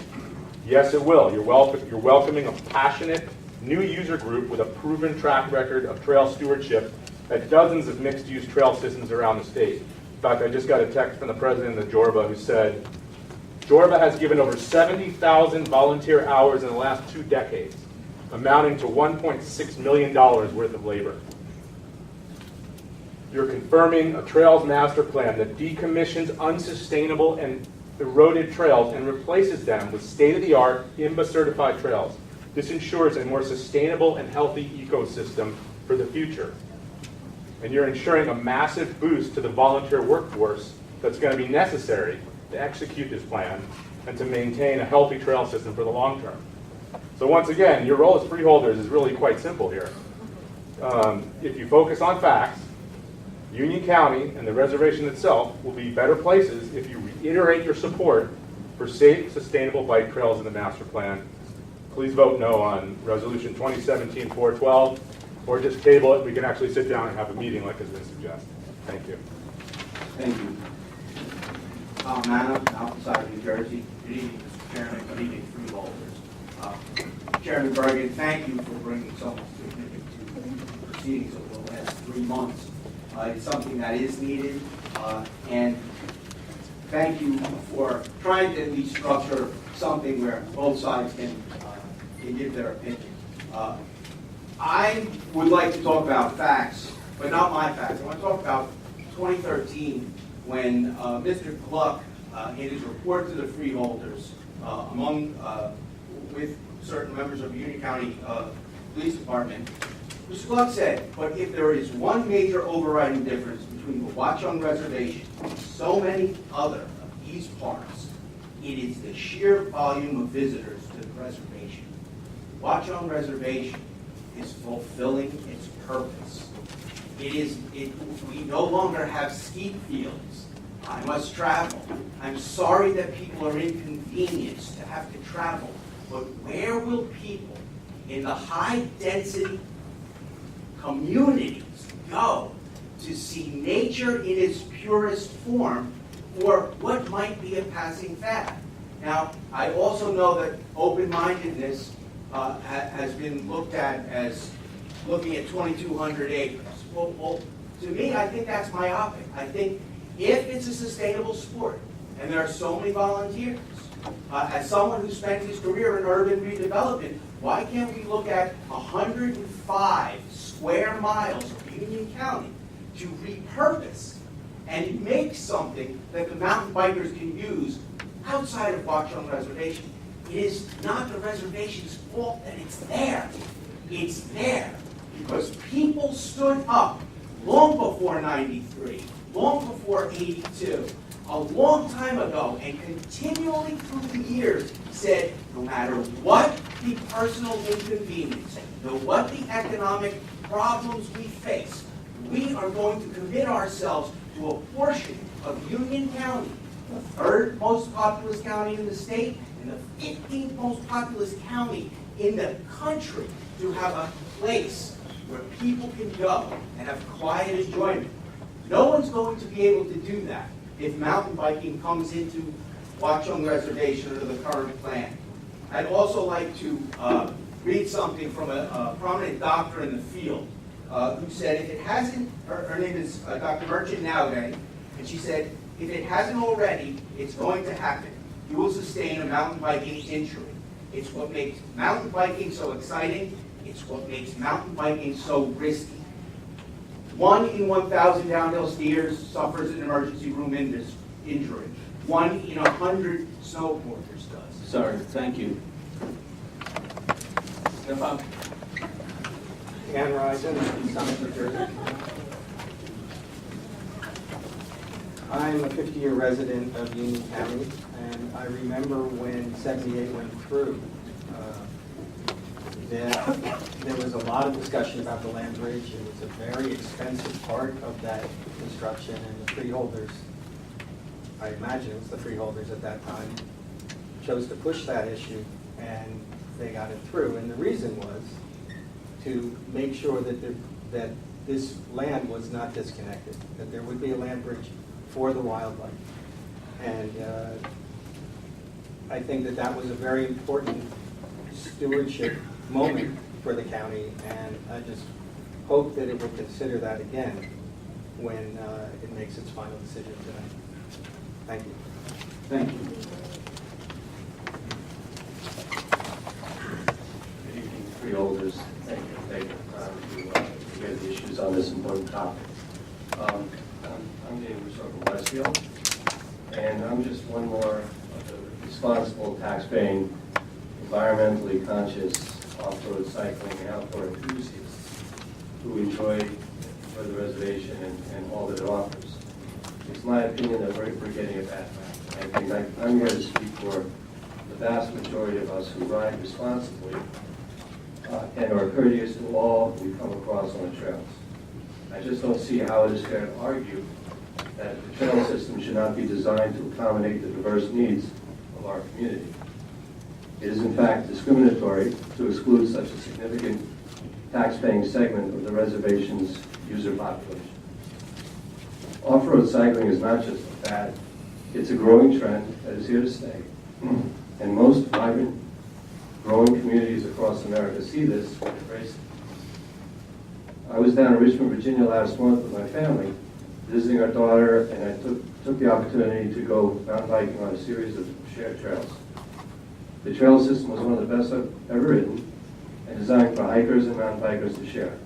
Yes, it will. You're welcoming a passionate new user group with a proven track record of trail stewardship at dozens of mixed-use trail systems around the state. In fact, I just got a text from the president of Jorba who said, Jorba has given over 70,000 volunteer hours in the last 2 decades, amounting to $1.6 million worth of labor. You're confirming a trails master plan that decommissions unsustainable and eroded trails and replaces them with state-of-the-art IMBA certified trails. This ensures a more sustainable and healthy ecosystem for the future. And you're ensuring a massive boost to the volunteer workforce that's going to be necessary to execute this plan and to maintain a healthy trail system for the long term. So once again, your role as freeholders is really quite simple here. If you focus on facts, Union County and the reservation itself will be better places if you reiterate your support for safe, sustainable bike trails in the master plan. Please vote no on Resolution 2017-412, or just table it. We can actually sit down and have a meeting like has been suggested. Thank you. Thank you. Tom Manna, outside New Jersey. Good evening, Mr. Chairman. Good evening, freeholders. Chairman Bergen, thank you for bringing so much significance to the proceedings over the last 3 months. It's something that is needed, and thank you for trying to at least structure something where both sides can give their opinion. I would like to talk about facts, but not my facts. I want to talk about 2013 when Mr. Gluck, in his report to the freeholders, with certain members of the Union County Police Department, Mr. Gluck said, but if there is one major overriding difference between the Watchung Reservation and so many other of these parks, it is the sheer volume of visitors to the reservation. Watchung Reservation is fulfilling its purpose. We no longer have skeet fields. I must travel. I'm sorry that people are inconvenienced to have to travel, but where will people in the high-density communities go to see nature in its purest form, or what might be a passing fad? Now, I also know that open-mindedness has been looked at as looking at 2,200 acres. Well, To me, I think that's myopic. I think if it's a sustainable sport, and there are so many volunteers, as someone who spent his career in urban redevelopment, why can't we look at 105 square miles of Union County to repurpose and make something that the mountain bikers can use outside of Watchung Reservation? It is not the reservation's fault that it's there. It's there because people stood up long before 93, long before 82, a long time ago, and continually through the years said, no matter what the personal inconvenience, no what the economic problems we face, we are going to commit ourselves to a portion of Union County, the third most populous county in the state, and the 15th most populous county in the country, to have a place where people can go and have quiet enjoyment. No one's going to be able to do that if mountain biking comes into Watchung Reservation under the current plan. I'd also like to read something from a prominent doctor in the field who said, if it hasn't, her name is Dr. Merchant Nowday, and she said, if it hasn't already, it's going to happen. You will sustain a mountain biking injury. It's what makes mountain biking so exciting. It's what makes mountain biking so risky. 1 in 1,000 downhill skiers suffers an emergency room injury. 1 in 100 snowboarders does. Sorry, thank you. Step up. Ann Risen, Summit, New Jersey. I'm a 50-year resident of Union County, and I remember when 78 went through, there was a lot of discussion about the land bridge. It was a very expensive part of that construction, and the freeholders, I imagine it was the freeholders at that time, chose to push that issue, and they got it through. And the reason was to make sure that this land was not disconnected, that there would be a land bridge for the wildlife. And I think that was a very important stewardship moment for the county, and I just hope that it will consider that again when it makes its final decision tonight. Thank you. Thank you. Good evening, freeholders. Thank you for taking the time to get the issues on this important topic. I'm David Russo from Westfield, and I'm just one more of the responsible, tax-paying, environmentally conscious off-road cycling and outdoor enthusiasts who enjoy the reservation and all that it offers. It's my opinion that we're getting a bad rap. I think I'm here to speak for the vast majority of us who ride responsibly and are courteous to all we come across on the trails. I just don't see how it is fair to argue that the trail system should not be designed to accommodate the diverse needs of our community. It is in fact discriminatory to exclude such a significant tax-paying segment of the reservation's user population. Off-road cycling is not just a fad, it's a growing trend that is here to stay. And most vibrant, growing communities across America see this and embrace it. I was down in Richmond, Virginia last month with my family, visiting our daughter, and I took the opportunity to go mountain biking on a series of shared trails. The trail system was one of the best I've ever ridden and designed for hikers and mountain bikers to share.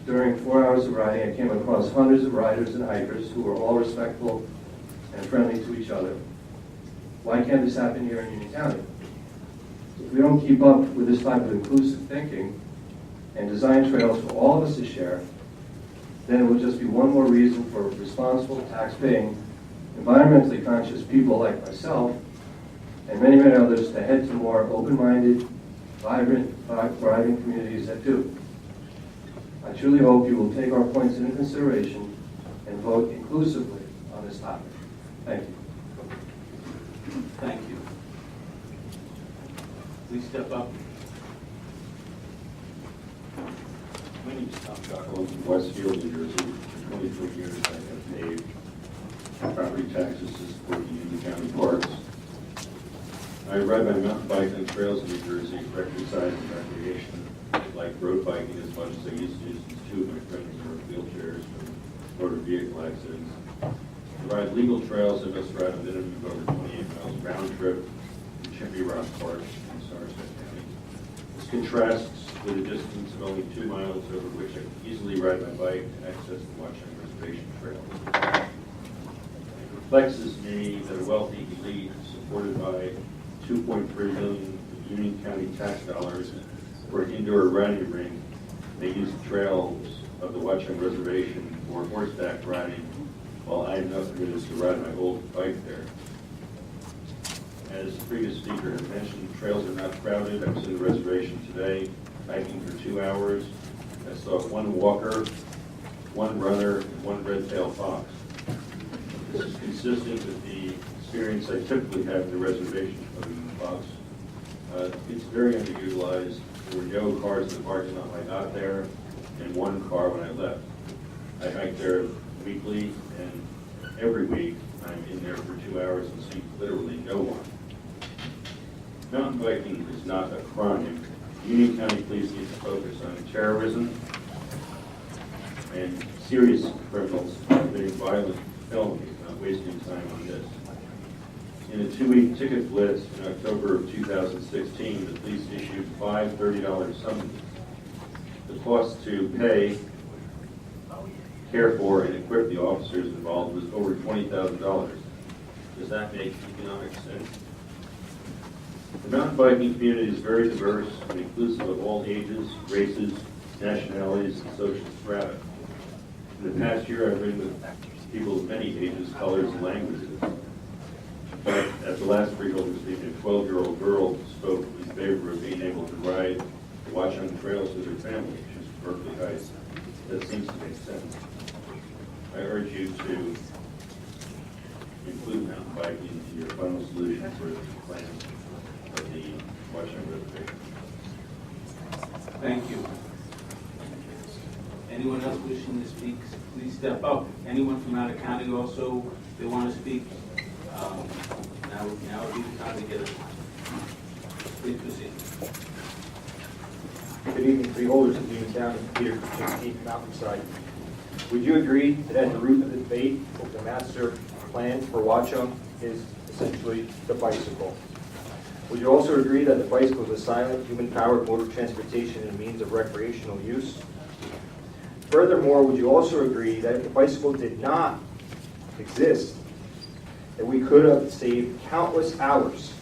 During 4 hours of riding, I came across hundreds of riders and hikers who were all respectful and friendly to each other. Why can't this happen here in Union County? If we don't keep up with this type of inclusive thinking and design trails for all of us to share, then it will just be one more reason for responsible, tax-paying, environmentally conscious people like myself and many, many others to head to more open-minded, vibrant, thriving communities that do. I truly hope you will take our points into consideration and vote inclusively on this topic. Thank you. Thank you. Please step up. My name is Tom Jocko from Westfield, New Jersey. For 23 years, I have paid property taxes to support the Union County parks. I ride my mountain bike on trails in New Jersey for exercise and recreation. I like road biking as much as I used to, since two of my friends are wheelchairs from motor vehicle accidents. To ride legal trails, I must ride a minimum of over 28 miles round trip from Chippy Rock Park in Somerset County. This contrasts with a distance of only 2 miles over which I can easily ride my bike and access the Watchung Reservation Trail. It perplexes me that a wealthy elite supported by $2.3 million of Union County tax dollars for an indoor riding ring may use the trails of the Watchung Reservation for horseback riding, while I am not permitted to ride my old bike there. As the previous speaker had mentioned, the trails are not crowded. I was in the reservation today, hiking for 2 hours. I saw 1 walker, 1 runner, and 1 red-tailed fox. This is consistent with the experience I typically have in the reservation other than the fox. It's very underutilized. There were no cars in the parking lot when I got there, and 1 car when I left. I hike there weekly, and every week I'm in there for 2 hours and see literally no one. Mountain biking is not a crime. Union County Police needs to focus on terrorism and serious criminals committing violent felonies, not wasting time on this. In a 2-week ticket blitz in October of 2016, the police issued 5 $30 summonses. The cost to pay, care for, and equip the officers involved was over $20,000. Does that make economic sense? The mountain biking community is very diverse and inclusive of all ages, races, nationalities, and social strata. In the past year, I've ridden with people of many ages, colors, and languages. But at the last Freeholders meeting, a 12-year-old girl spoke in favor of being able to ride the Watchung trails with her family. She's from Berkeley Heights. That seems to make sense. I urge you to include mountain biking in your final solution for the plan of the Watchung Reservation. Thank you. Anyone else wishing to speak, please step up. Anyone from out of county also, if they want to speak, now would be the time to get it. Please proceed. Good evening, freeholders of Union County, Peter Kuczynski, Mountainside. Would you agree that at the root of the debate over the master plan for Watchung is essentially the bicycle? Would you also agree that the bicycle is a silent, human-powered mode of transportation and means of recreational use? Furthermore, would you also agree that if the bicycle did not exist, that we could have saved countless hours,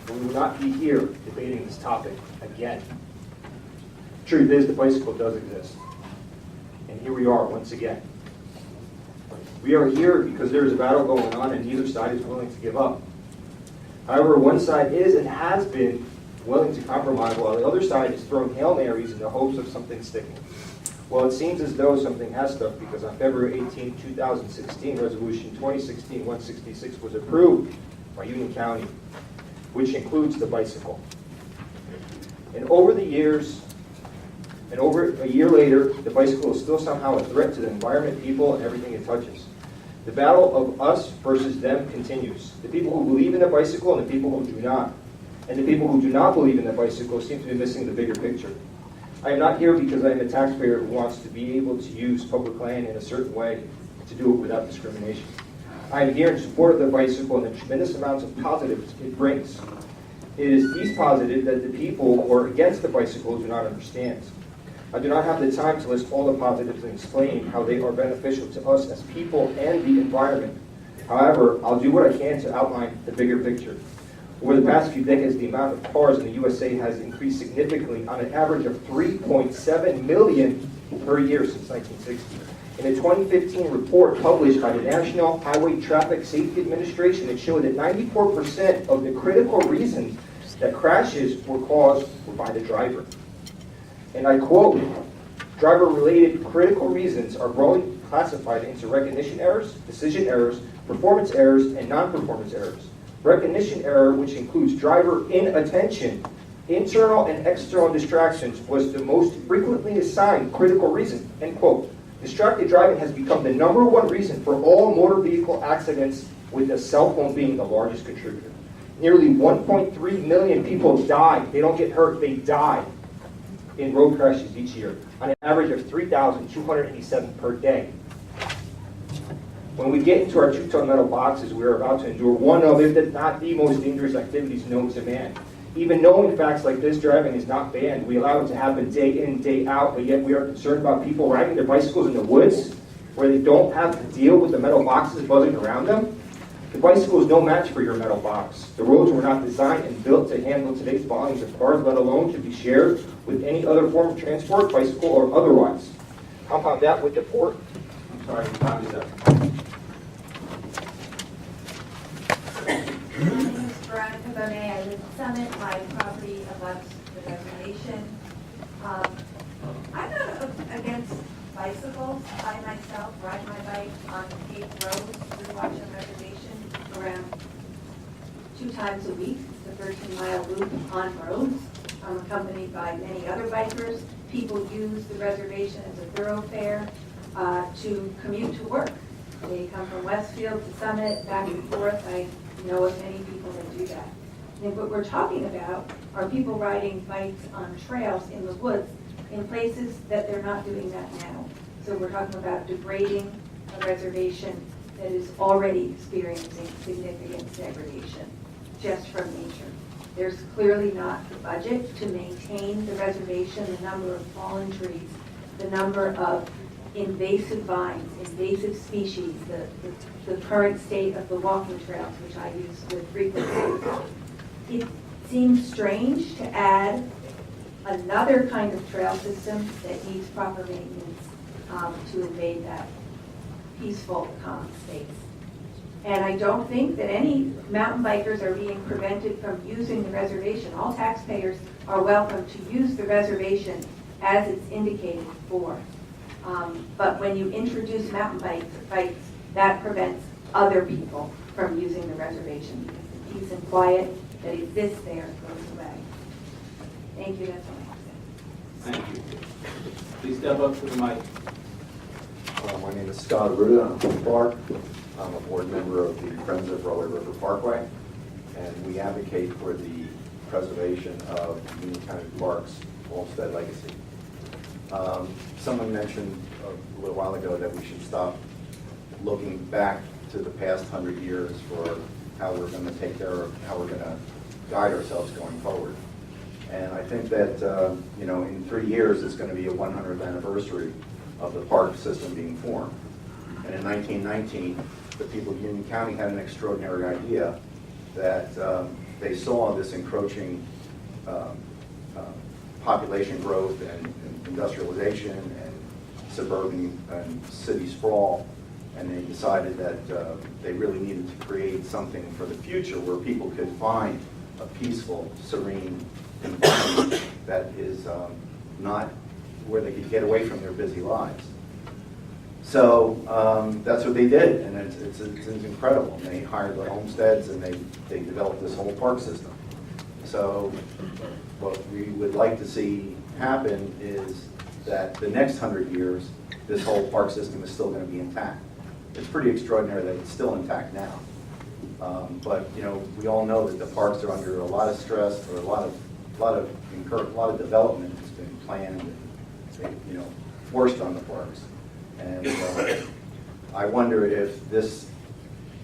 and we would not be here debating this topic again? Truth is, the bicycle does exist. And here we are once again. We are here because there is a battle going on and neither side is willing to give up. However, one side is and has been willing to compromise while the other side is throwing Hail Marys in the hopes of something sticking. Well, it seems as though something has stuck because on February 18, 2016, Resolution 2016-166 was approved by Union County, which includes the bicycle. And over the years, and over a year later, the bicycle is still somehow a threat to the environment, people, and everything it touches. The battle of us versus them continues. The people who believe in the bicycle and the people who do not. And the people who do not believe in the bicycle seem to be missing the bigger picture. I am not here because I am a taxpayer who wants to be able to use public land in a certain way to do it without discrimination. I am here in support of the bicycle and the tremendous amounts of positives it brings. It is these positives that the people who are against the bicycle do not understand. I do not have the time to list all the positives and explain how they are beneficial to us as people and the environment. However, I'll do what I can to outline the bigger picture. Over the past few decades, the amount of cars in the USA has increased significantly on an average of 3.7 million per year since 1960. In a 2015 report published by the National Highway Traffic Safety Administration, it showed that 94% of the critical reasons that crashes were caused were by the driver. And I quote, driver-related critical reasons are broadly classified into recognition errors, decision errors, performance errors, and non-performance errors. Recognition error, which includes driver inattention, internal and external distractions, was the most frequently assigned critical reason, end quote. Distracted driving has become the #1 reason for all motor vehicle accidents, with the cell phone being the largest contributor. Nearly 1.3 million people die. They don't get hurt, they die in road crashes each year, on an average of 3,287 per day. When we get into our 2-ton metal boxes, we are about to endure one of, if not the most dangerous activities known to man. Even knowing facts like this driving is not banned, we allow it to happen day in, day out, but yet we are concerned about people riding their bicycles in the woods where they don't have to deal with the metal boxes buzzing around them. The bicycle is no match for your metal box. The roads were not designed and built to handle today's volumes of cars, let alone to be shared with any other form of transport, bicycle or otherwise. Compound that with the port. I'm sorry, time is up. My name is Veronica Bonet. I live in Summit. My property abuts the reservation. I'm not against bicycles. I myself ride my bike on paved roads through Watchung Reservation around 2 times a week. It's a 13-mile loop on roads. I'm accompanied by many other bikers. People use the reservation as a thoroughfare to commute to work. They come from Westfield to Summit, back and forth. I know of many people that do that. And what we're talking about are people riding bikes on trails in the woods in places that they're not doing that now. So we're talking about degrading a reservation that is already experiencing significant degradation just from nature. There's clearly not the budget to maintain the reservation, the number of fallen trees, the number of invasive vines, invasive species, the current state of the walking trails, which I use with frequency. It seems strange to add another kind of trail system that needs proper maintenance to invade that peaceful, calm space. And I don't think that any mountain bikers are being prevented from using the reservation. All taxpayers are welcome to use the reservation as it's indicated for. But when you introduce mountain bikes, that prevents other people from using the reservation because the peace and quiet that exists there goes away. Thank you, that's all I have to say. Thank you. Please step up to the mic. My name is Scott Aruda. I'm from Clark. I'm a board member of the Friends of Rahway River Parkway, and we advocate for the preservation of Union County Parks, Olmsted legacy. Someone mentioned a little while ago that we should stop looking back to the past 100 years for how we're going to take care of, how we're going to guide ourselves going forward. And I think that, in 3 years, it's going to be a 100th anniversary of the park system being formed. And in 1919, the people of Union County had an extraordinary idea that they saw this encroaching population growth and industrialization and suburban and city sprawl, and they decided that they really needed to create something for the future where people could find a peaceful, serene environment that is not where they could get away from their busy lives. So that's what they did, and it's incredible. And they hired the homesteads, and they developed this whole park system. So what we would like to see happen is that the next 100 years, this whole park system is still going to be intact. It's pretty extraordinary that it's still intact now. But we all know that the parks are under a lot of stress, or a lot of development has been planned and forced on the parks. And I wonder if this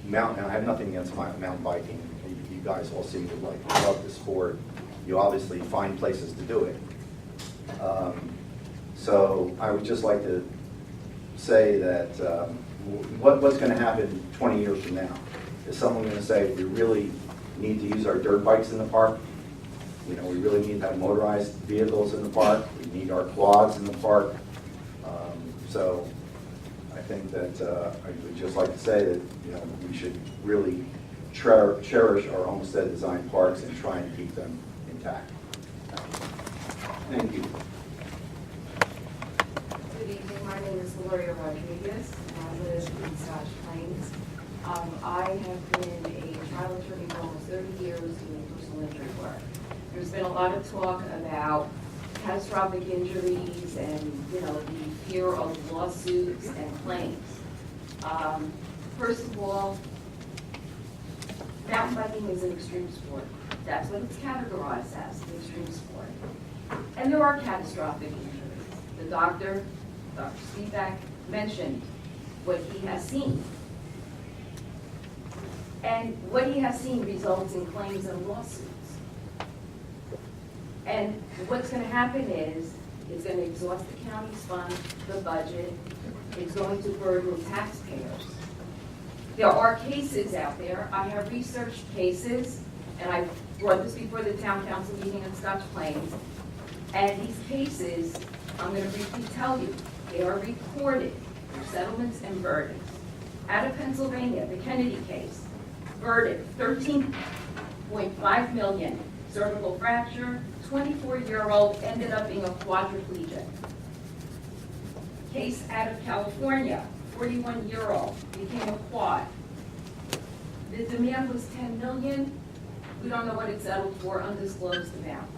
mountain, I have nothing against mountain biking. You guys all seem to love the sport. You obviously find places to do it. So I would just like to say that what's going to happen 20 years from now? Is someone going to say we really need to use our dirt bikes in the park? We really need to have motorized vehicles in the park. We need our quads in the park. So I think that I would just like to say that we should really cherish our homestead design parks and try and keep them intact. Thank you. Good evening. My name is Gloria Rodriguez, and I live in Scotch Plains. I have been a trial attorney for almost 30 years doing personal injury work. There's been a lot of talk about catastrophic injuries and the fear of lawsuits and claims. First of all, mountain biking is an extreme sport. That's what it's categorized as, an extreme sport. And there are catastrophic injuries. The Dr. Spivak mentioned what he has seen. And what he has seen results in claims and lawsuits. And what's going to happen is, it's going to exhaust the county's fund, the budget. It's going to burden taxpayers. There are cases out there. I have researched cases, and I brought this before the town council meeting in Scotch Plains. And these cases, I'm going to briefly tell you, they are recorded for settlements and verdicts. Out of Pennsylvania, the Kennedy case, verdict, $13.5 million, cervical fracture, 24-year-old ended up being a quadriplegic. Case out of California, 41-year-old became a quad. The demand was $10 million. We don't know what it settled for, undisclosed amount.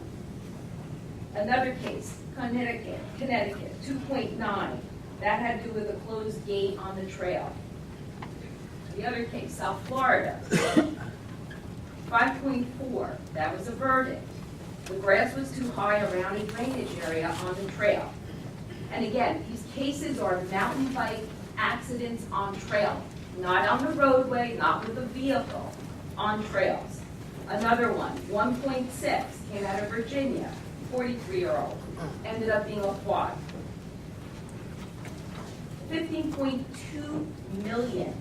Another case, Connecticut, 2.9. That had to do with a closed gate on the trail. The other case, South Florida, 5.4. That was a verdict. The grass was too high around a drainage area on the trail. And again, these cases are mountain bike accidents on trail, not on the roadway, not with a vehicle, on trails. Another one, 1.6, came out of Virginia, 43-year-old, ended up being a quad. 15.2 million,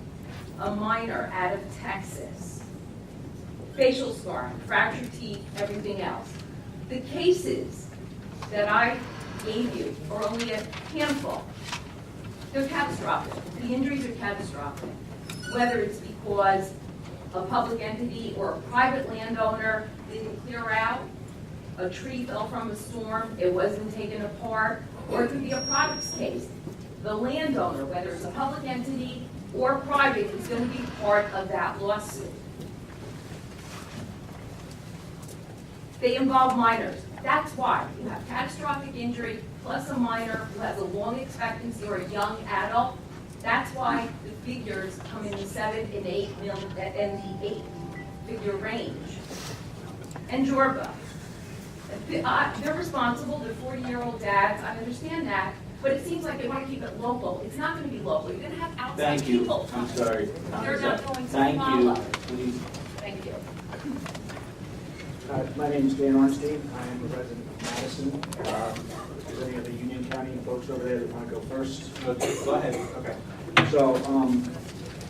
a minor out of Texas. Facial scarring, fractured teeth, everything else. The cases that I gave you are only a handful. They're catastrophic. The injuries are catastrophic. Whether it's because a public entity or a private landowner didn't clear out, a tree fell from a storm, it wasn't taken apart, or it could be a products case. The landowner, whether it's a public entity or private, is going to be part of that lawsuit. They involve minors. That's why you have catastrophic injury plus a minor who has a long expectancy or a young adult. That's why the figures come in the 7 and 8 million and the 8-figure range. And Jorba, they're responsible. They're 40-year-old dads. I understand that, but it seems like they want to keep it local. It's not going to be local. You're going to have outside people. I'm sorry. They're not going to Thank follow. you. Please. Thank you. My name is Dan Ornstein. I am a resident of Madison. If there's any other Union County folks over there that want to go first? Go ahead. Okay. So,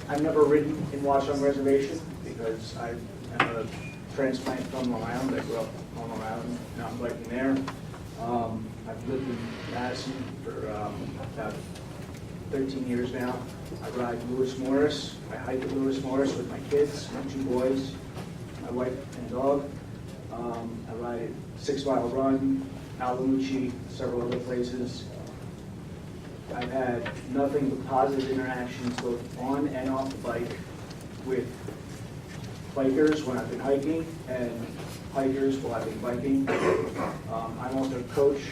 I've never ridden in Watchung Reservation because I am a transplant from Long Island. I grew up on Long Island, mountain biking there. I've lived in Madison for about 13 years now. I ride Lewis Morris. I hike at Lewis Morris with my kids, my 2 boys, my wife and dog. I ride 6 Mile Run, Alamucci, several other places. I've had nothing but positive interactions both on and off the bike with bikers when I've been hiking and hikers while I've been biking. I'm also a coach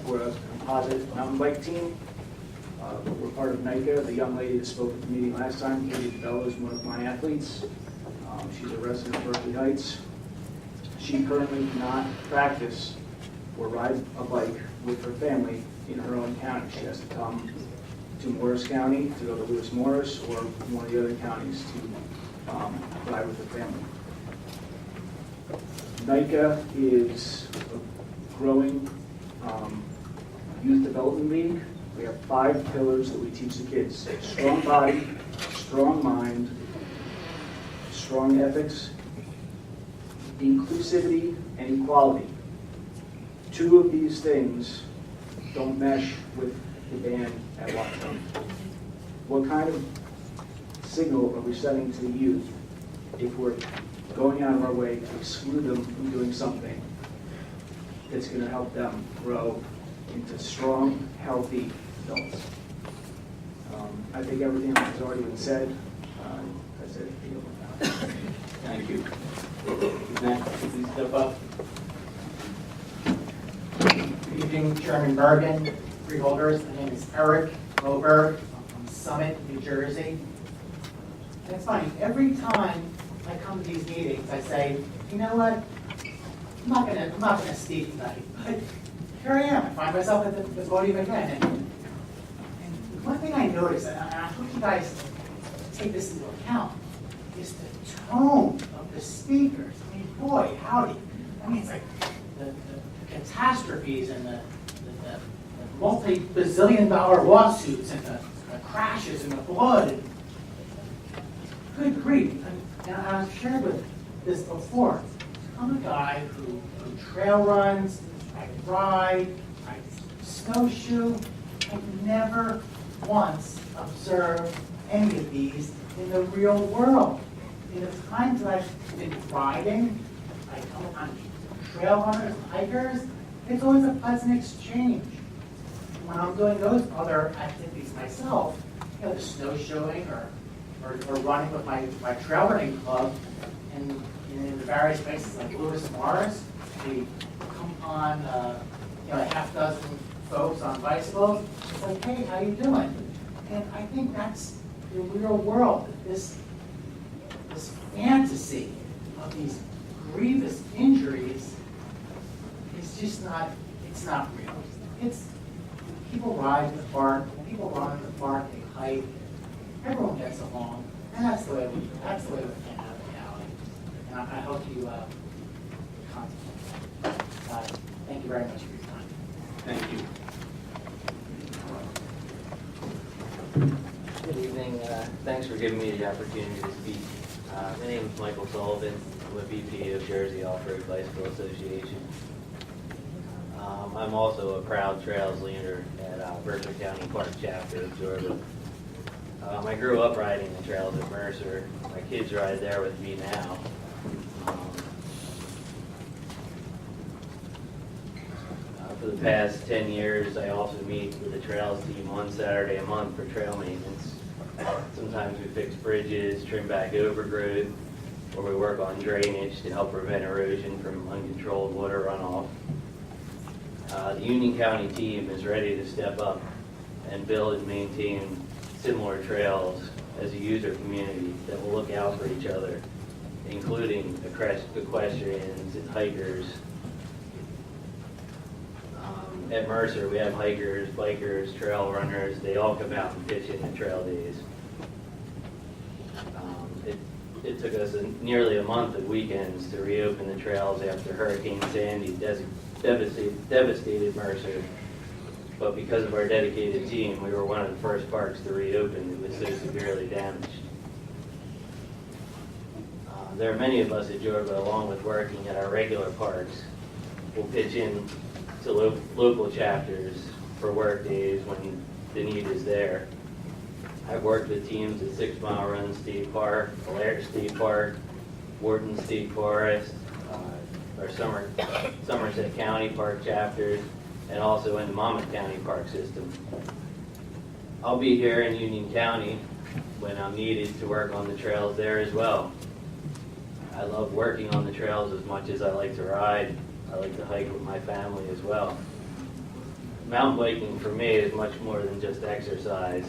for a composite mountain bike team. We're part of NICA. The young lady that spoke at the meeting last time, Katie Bell, is one of my athletes. She's a resident of Berkeley Heights. She currently cannot practice or ride a bike with her family in her own county. She has to come to Morris County to go to Lewis Morris or one of the other counties to ride with her family. NICA is a growing youth development league. We have 5 pillars that we teach the kids: strong body, strong mind, strong ethics, inclusivity, and equality. 2 of these things don't mesh with the band at Watchung. What kind of signal are we sending to the youth if we're going out of our way to exclude them from doing something that's going to help them grow into strong, healthy adults? I think everything else has already been said. That's it. Thank you. Next, please step up. Good evening, Chairman Bergen, freeholders. My name is Eric Moberg. I'm from Summit, New Jersey. And it's funny, every time I come to these meetings, I say, you know what? I'm not gonna speak tonight, but here I am. I find myself at the podium again. And one thing I noticed, and I hope you guys take this into account, is the tone of the speakers. I mean, boy, howdy. I mean, it's like the catastrophes and the multi-bazillion-dollar lawsuits and the crashes and the blood. And good grief. And I've shared with this before. I'm a guy who trail runs, I ride, I snowshoe. I've never once observed any of these in the real world. In the times that I've been riding, I come on trail runners and hikers, it's always a pleasant exchange. When I'm doing those other activities myself, you know, the snowshoeing or running with my trail running club, and in the various places like Lewis Morris, we come on, you know, a half dozen folks on bicycles. It's like, hey, how you doing? And I think that's the real world. This fantasy of these grievous injuries is just not. It's not real. It's people ride in the park, people run in the park, they hike. Everyone gets along, and that's the way we have reality. And I hope you contemplate that. Thank you very much for your time. Thank you. Good evening. Thanks for giving me the opportunity to speak. My name is Michael Sullivan. I'm a VP of Jersey Off-Road Bicycle Association. I'm also a proud trails leader at Berkeley County Park Chapter of Georgia. I grew up riding the trails at Mercer. My kids ride there with me now. For the past 10 years, I also meet with the trails team one Saturday a month for trail maintenance. Sometimes we fix bridges, trim back overgrowth, or we work on drainage to help prevent erosion from uncontrolled water runoff. The Union County team is ready to step up and build and maintain similar trails as a user community that will look out for each other, including equestrians and hikers. At Mercer, we have hikers, bikers, trail runners. They all come out and pitch in the trail days. It took us nearly a month of weekends to reopen the trails after Hurricane Sandy devastated Mercer. But because of our dedicated team, we were one of the first parks to reopen that was so severely damaged. There are many of us at Georgia, along with working at our regular parks, will pitch in to local chapters for work days when the need is there. I've worked with teams at 6 Mile Run State Park, Alair State Park, Wharton State Forest, our Somerset County Park chapters, and also in the Monmouth County Park system. I'll be here in Union County when I'm needed to work on the trails there as well. I love working on the trails as much as I like to ride. I like to hike with my family as well. Mountain biking for me is much more than just exercise.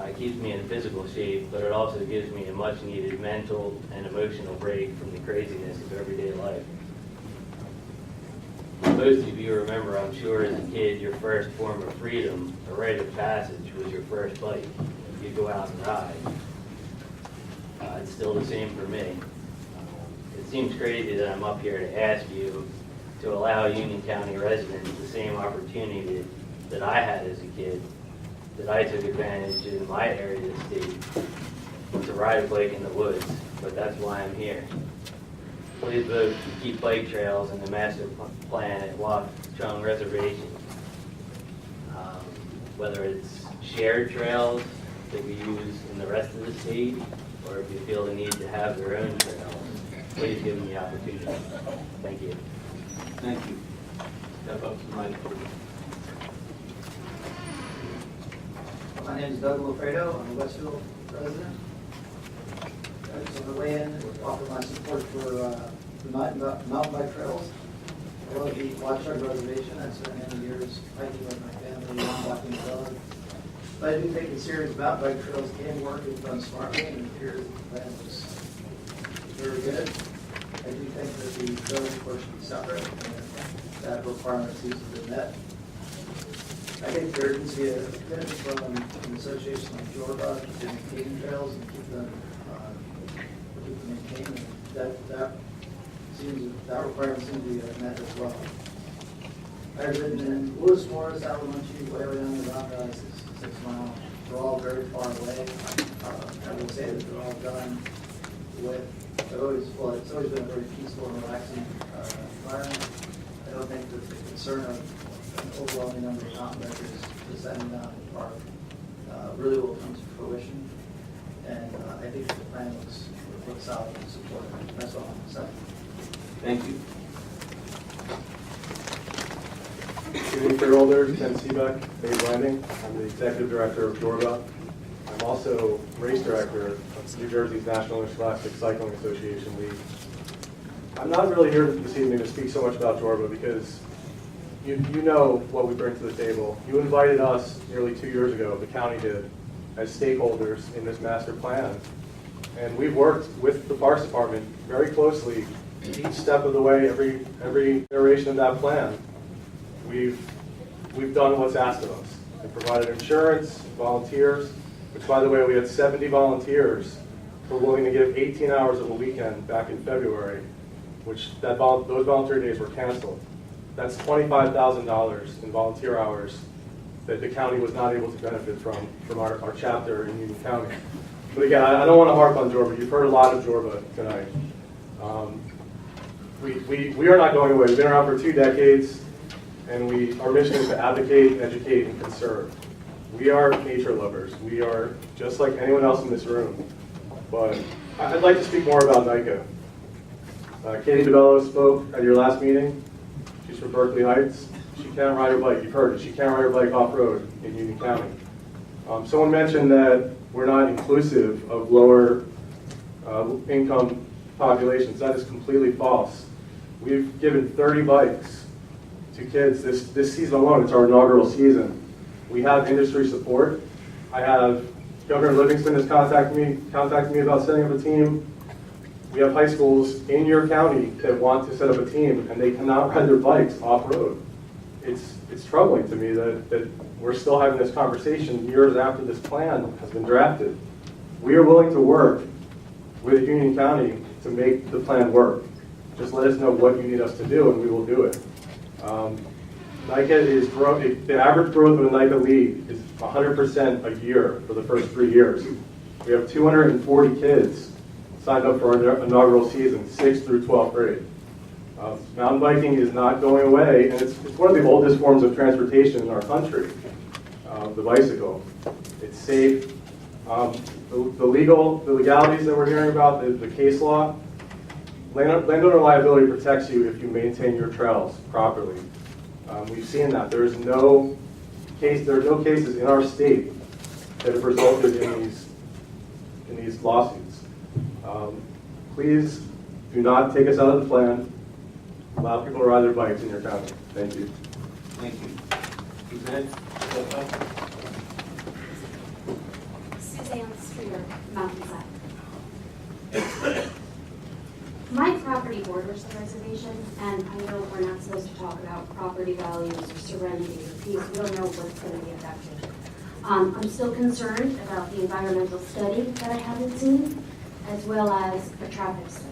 It keeps me in physical shape, but it also gives me a much needed mental and emotional break from the craziness of everyday life. Most of you remember, I'm sure, as a kid, your first form of freedom, a rite of passage, was your first bike. You go out and ride. It's still the same for me. It seems crazy that I'm up here to ask you to allow Union County residents the same opportunity that I had as a kid, that I took advantage in my area of the state, to ride a bike in the woods, but that's why I'm here. Please vote to keep bike trails in the master plan at Watchung Reservation. Whether it's shared trails that we use in the rest of the state, or if you feel the need to have their own trails, please give them the opportunity. Thank you. Thank you. Step up to the mic, please. My name is Doug Lofredo. I'm a Westfield resident. I just want to weigh in and offer my support for the mountain bike trails. I love the Watchung Reservation. I spent many years hiking with my family, walking the dog. But I do think it's serious. Mountain bike trails can work if done smartly, and it appears the plan was very good. I do think that the trails portion is separate, and that requirement seems to have been met. I think there needs to be a commitment from an association like Georgia to maintaining trails and keep them maintained, that requirement seems to be met as well. I've ridden in Lewis Morris, Alamunchi, way down the Ronda, 6 mile. They're all very far away. I will say that they're all done with, it's always been a very peaceful and relaxing environment. I don't think that the concern of an overwhelming number of mountain bikers descending down the park really will come to fruition. And I think the plan looks solid and supportive. That's all I'm saying. Thank you. Good evening, freeholders. Ken Seebeck, Maze Landing. I'm the executive director of Jorba. I'm also race director of New Jersey's National Interscholastic Cycling Association League. I'm not really here this evening to speak so much about Jorba because you know what we bring to the table. You invited us nearly 2 years ago, the county did, as stakeholders in this master plan. And we've worked with the Parks Department very closely each step of the way, every iteration of that plan. We've done what's asked of us. We provided insurance, volunteers, which by the way, we had 70 volunteers who were willing to give 18 hours of a weekend back in February, which those volunteer days were canceled. That's $25,000 in volunteer hours that the county was not able to benefit from our chapter in Union County. But again, I don't want to harp on Jorba. You've heard a lot of Jorba tonight. We are not going away. We've been around for 2 decades, and our mission is to advocate, educate, and conserve. We are nature lovers. We are just like anyone else in this room. But I'd like to speak more about NICA. Katie DeBello spoke at your last meeting. She's from Berkeley Heights. She can't ride her bike. You've heard it. She can't ride her bike off-road in Union County. Someone mentioned that we're not inclusive of lower income populations. That is completely false. We've given 30 bikes to kids this season alone. It's our inaugural season. We have industry support. I have Governor Livingston has contacted me about setting up a team. We have high schools in your county that want to set up a team, and they cannot ride their bikes off-road. It's troubling to me that we're still having this conversation years after this plan has been drafted. We are willing to work with Union County to make the plan work. Just let us know what you need us to do, and we will do it. NICA is growing. The average growth of the NICA league is 100% a year for the first 3 years. We have 240 kids signed up for our inaugural season, 6th through 12th grade. Mountain biking is not going away, and it's one of the oldest forms of transportation in our country, the bicycle. It's safe. The legalities that we're hearing about, the case law, landowner liability protects you if you maintain your trails properly. We've seen that. There are no cases in our state that have resulted in these lawsuits. Please do not take us out of the plan. Allow people to ride their bikes in your county. Thank you. Thank you. Suzanne? Suzanne Streeter, Mountainside. My property borders the reservation, and I know we're not supposed to talk about property values or serenity or peace. We don't know what's going to be affected. I'm still concerned about the environmental study that I haven't seen, as well as a traffic study.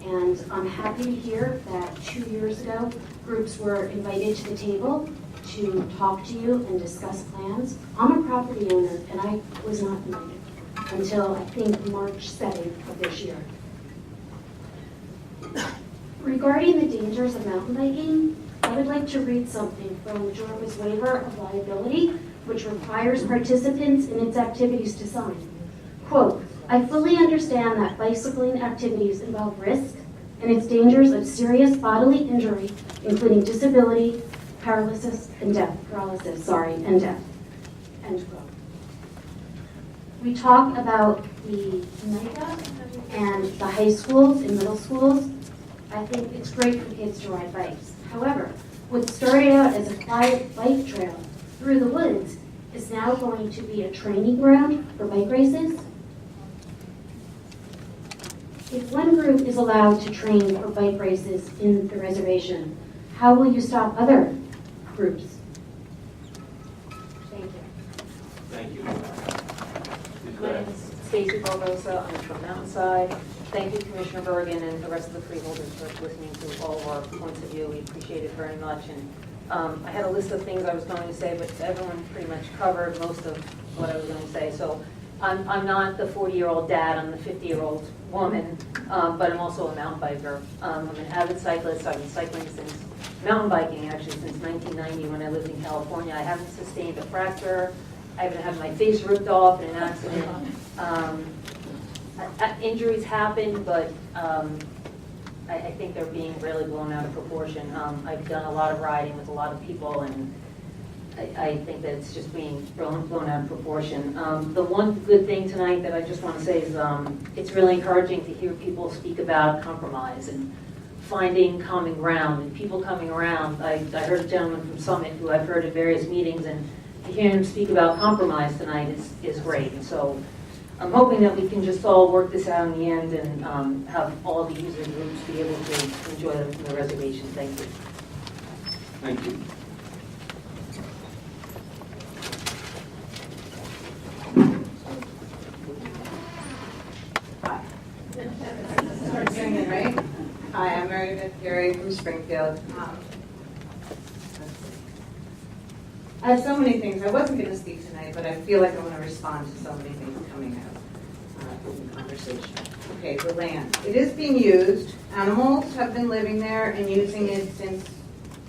And I'm happy to hear that 2 years ago, groups were invited to the table to talk to you and discuss plans. I'm a property owner, and I was not invited until, I think, March 7th of this year. Regarding the dangers of mountain biking, I would like to read something from Jorba's waiver of liability, which requires participants in its activities to sign. Quote, I fully understand that bicycling activities involve risk and its dangers of serious bodily injury, including disability, paralysis, and death. And death. End quote. We talk about the NICA and the high schools and middle schools. I think it's great for kids to ride bikes. However, what started out as a quiet bike trail through the woods is now going to be a training ground for bike races. If one group is allowed to train for bike races in the reservation, how will you stop other groups? Thank you. Thank you. My name is Stacy Barbosa. I'm from Mountainside. Thank you, Commissioner Bergen, and the rest of the freeholders for listening to all of our points of view. We appreciate it very much. And I had a list of things I was going to say, but everyone pretty much covered most of what I was going to say. So I'm not the 40-year-old dad, I'm the 50-year-old woman, but I'm also a mountain biker. I'm an avid cyclist. I've been cycling since, mountain biking actually, since 1990 when I lived in California. I haven't sustained a fracture. I haven't had my face ripped off in an accident. Injuries happen, but I think they're being really blown out of proportion. I've done a lot of riding with a lot of people, and I think that it's just being blown out of proportion. The one good thing tonight that I just want to say is it's really encouraging to hear people speak about compromise and finding common ground and people coming around. I heard a gentleman from Summit who I've heard at various meetings, and to hear him speak about compromise tonight is great. And so I'm hoping that we can just all work this out in the end and have all the user groups be able to enjoy the reservation. Thank you. Thank you. Start singing, right? Hi, I'm Mary Beth Gary from Springfield. I have so many things. I wasn't going to speak tonight, but I feel like I want to respond to so many things coming out in the conversation. Okay, the land. It is being used. Animals have been living there and using it since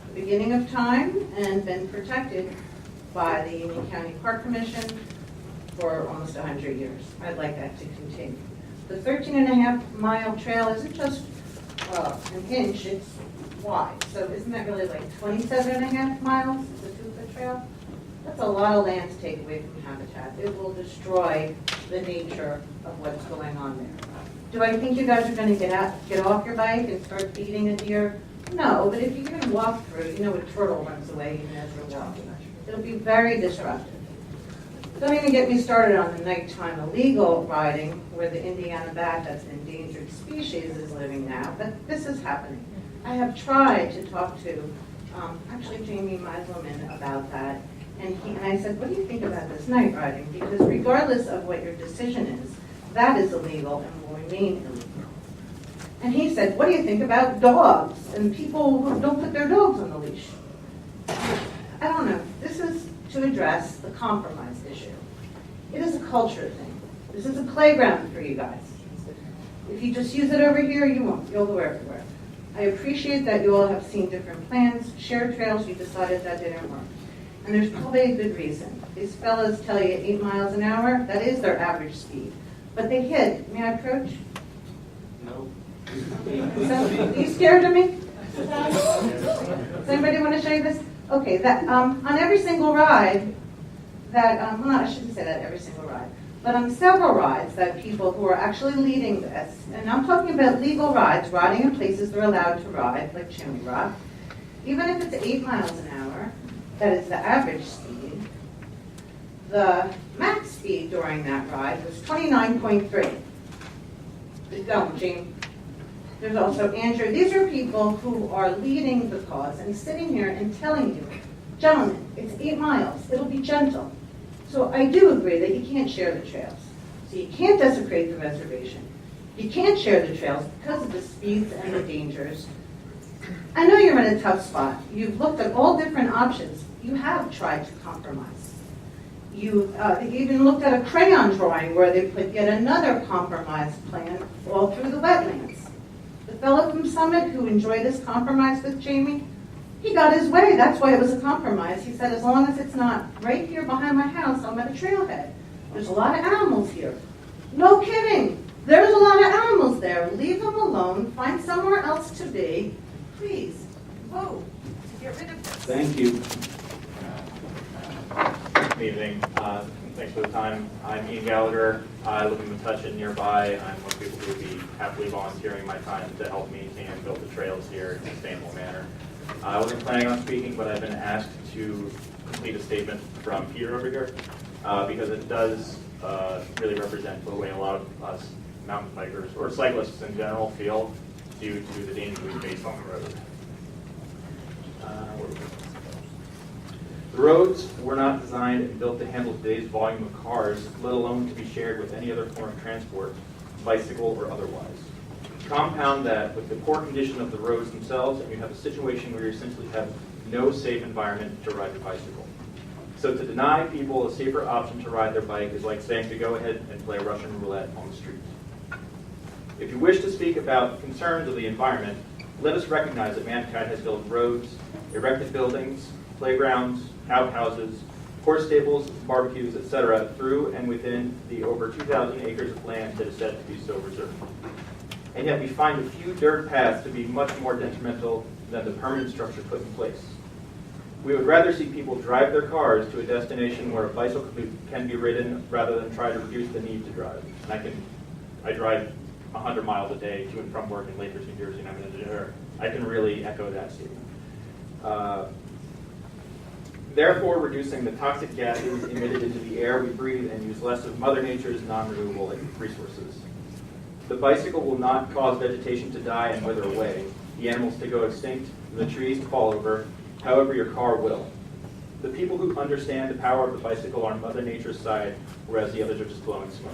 the beginning of time and been protected by the Union County Park Commission for almost 100 years. I'd like that to continue. The 13.5-mile trail isn't just an inch, it's wide. So isn't that really like 27.5 miles, the Tufa Trail? That's a lot of land to take away from habitat. It will destroy the nature of what's going on there. Do I think you guys are going to get off your bike and start feeding a deer? No, but if you're going to walk through, you know a turtle runs away even as you're walking. It'll be very disruptive. Don't even get me started on the nighttime illegal riding where the Indiana bat, that's an endangered species, is living now, but this is happening. I have tried to talk to actually Jamie Meiselman about that, and I said, what do you think about this night riding? Because regardless of what your decision is, that is illegal and will remain illegal. And he said, what do you think about dogs and people who don't put their dogs on the leash? I don't know. This is to address the compromise issue. It is a culture thing. This is a playground for you guys. If you just use it over here, you won't. You'll go everywhere. I appreciate that you all have seen different plans, shared trails, you decided that didn't work. And there's probably a good reason. These fellas tell you 8 miles an hour, that is their average speed. But they hit. May I approach? No. So, are you scared of me? Does anybody want to show you this? Okay, that on every single ride, that, well, no, I shouldn't say that every single ride, but on several rides that people who are actually leading this, and I'm talking about legal rides, riding in places they're allowed to ride, like Chimney Rock, even if it's 8 miles an hour, that is the average speed, the max speed during that ride was 29.3. Keep going, Gene. There's also Andrew. These are people who are leading the cause and sitting here and telling you, gentlemen, it's 8 miles. It'll be gentle. So I do agree that you can't share the trails. So you can't desecrate the reservation. You can't share the trails because of the speeds and the dangers. I know you're in a tough spot. You've looked at all different options. You have tried to compromise. You even looked at a crayon drawing where they put yet another compromise plan all through the wetlands. The fellow from Summit who enjoyed this compromise with Jamie, he got his way. That's why it was a compromise. He said, as long as it's not right here behind my house, I'm at a trailhead. There's a lot of animals here. No kidding. There's a lot of animals there. Leave them alone. Find somewhere else to be. Please, vote to get rid of this. Thank you. Good evening. Thanks for the time. I'm Ian Gallagher. I live in Metuchen nearby. I'm one of the people who would be happily volunteering my time to help maintain and build the trails here in a sustainable manner. I wasn't planning on speaking, but I've been asked to complete a statement from Peter over here because it does really represent the way a lot of us mountain bikers or cyclists in general feel due to the danger we face on the road. The roads were not designed and built to handle today's volume of cars, let alone to be shared with any other form of transport, bicycle or otherwise. Compound that with the poor condition of the roads themselves, and you have a situation where you essentially have no safe environment to ride your bicycle. So to deny people a safer option to ride their bike is like saying to go ahead and play Russian roulette on the street. If you wish to speak about concerns of the environment, let us recognize that mankind has built roads, erected buildings, playgrounds, outhouses, horse stables, barbecues, etc. through and within the over 2,000 acres of land that is said to be so reserved. And yet we find a few dirt paths to be much more detrimental than the permanent structure put in place. We would rather see people drive their cars to a destination where a bicycle can be ridden rather than try to reduce the need to drive. And I drive 100 miles a day to and from work in Lakehurst, New Jersey, and I'm an engineer. I can really echo that statement. Therefore, reducing the toxic gases emitted into the air we breathe and use less of Mother Nature's non-renewable resources. The bicycle will not cause vegetation to die and wither away, the animals to go extinct, the trees to fall over. However, your car will. The people who understand the power of the bicycle are on Mother Nature's side, whereas the others are just blowing smoke.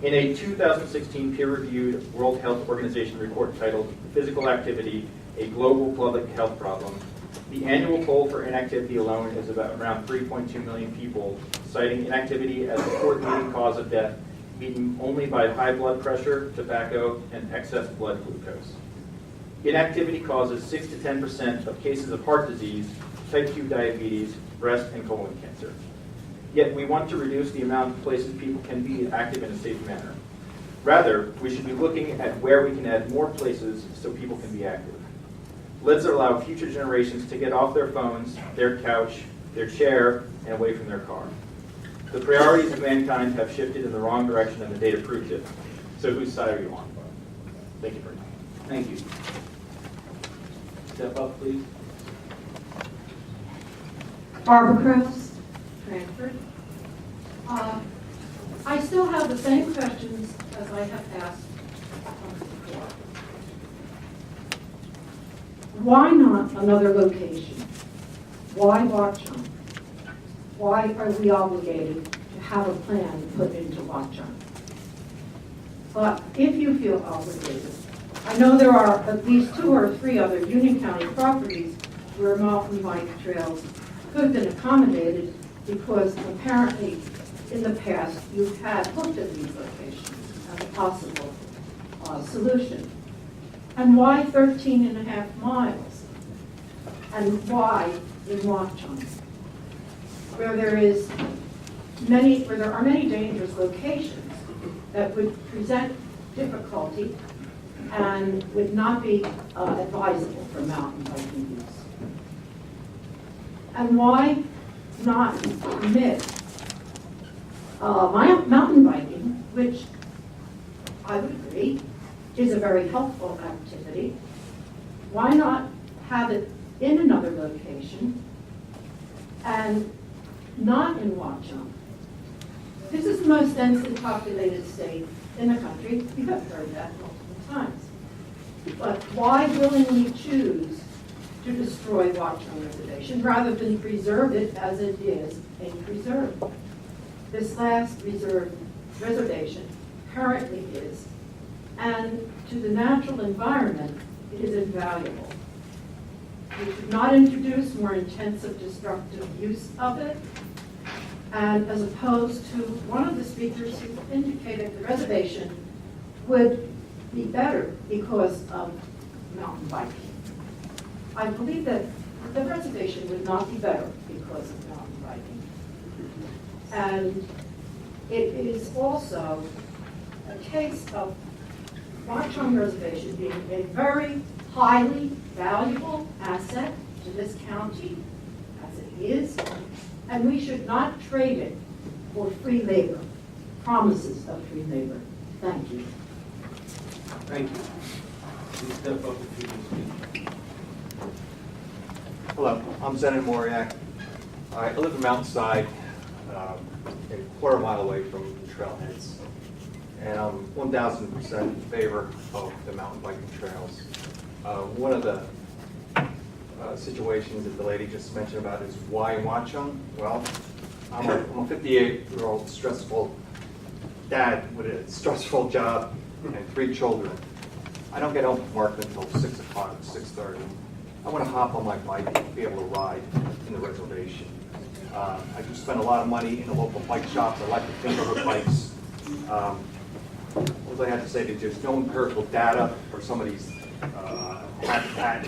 In a 2016 peer-reviewed World Health Organization report titled Physical Activity, a Global Public Health Problem, the annual toll for inactivity alone is about around 3.2 million people, citing inactivity as the fourth leading cause of death, beaten only by high blood pressure, tobacco, and excess blood glucose. Inactivity causes 6 to 10% of cases of heart disease, type 2 diabetes, breast and colon cancer. Yet we want to reduce the amount of places people can be active in a safe manner. Rather, we should be looking at where we can add more places so people can be active. Let's allow future generations to get off their phones, their couch, their chair, and away from their car. The priorities of mankind have shifted in the wrong direction and the data proves it. So whose side are you on? Thank you very much. Thank you. Step up, please. Barbara Krause, Cranford. I still have the same questions as I have asked before. Why not another location? Why Watchung? Why are we obligated to have a plan put into Watchung? But if you feel obligated, I know there are at least 2 or 3 other Union County properties where mountain bike trails could have been accommodated because apparently in the past you had looked at these locations as a possible solution. And why 13.5 miles? And why in Watchung, where there are many dangerous locations that would present difficulty and would not be advisable for mountain biking use? And why not permit mountain biking, which I would agree is a very helpful activity? Why not have it in another location and not in Watchung? This is the most densely populated state in the country. You have heard that multiple times. But why willingly choose to destroy Watchung Reservation rather than preserve it as it is a preserve? This last reservation currently is, and to the natural environment, it is invaluable. We should not introduce more intensive destructive use of it, and as opposed to one of the speakers who indicated the reservation would be better because of mountain biking. I believe that the reservation would not be better because of mountain biking. And it is also a case of Watchung Reservation being a very highly valuable asset to this county, as it is, and we should not trade it for free labor, promises of free labor. Thank you. Thank you. Please step up if you can speak. Hello, I'm Zenon Moriak. I live in Mountainside, a quarter mile away from the trailheads, and I'm 1,000% in favor of the mountain biking trails. One of the situations that the lady just mentioned about is why Watchung? Well, I'm a 58-year-old stressful dad with a stressful job and 3 children. I don't get home from work until 6 o'clock, 6:30. I want to hop on my bike and be able to ride in the reservation. I do spend a lot of money in the local bike shops. I like to think over bikes. What I have to say is there's no empirical data for some of these habitat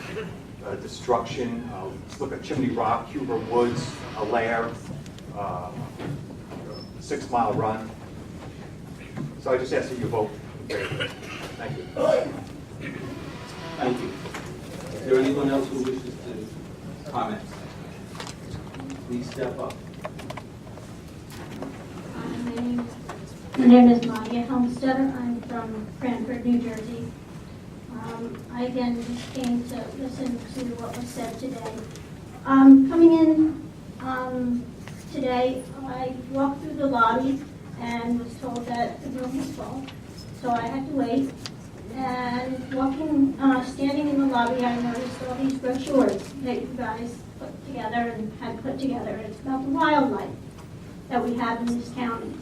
destruction. Let's look at Chimney Rock, Huber Woods, Allaire, 6 Mile Run. So I just ask that you vote in favor. Thank you. Thank you. Is there anyone else who wishes to comment? Please step up. My name is Madia Helmstetter. I'm from Cranford, New Jersey. I again just came to listen to what was said today. Coming in today, I walked through the lobby and was told that the room was full, so I had to wait. And standing in the lobby, I noticed all these brochures that you guys put together and had put together. It's about the wildlife that we have in this county.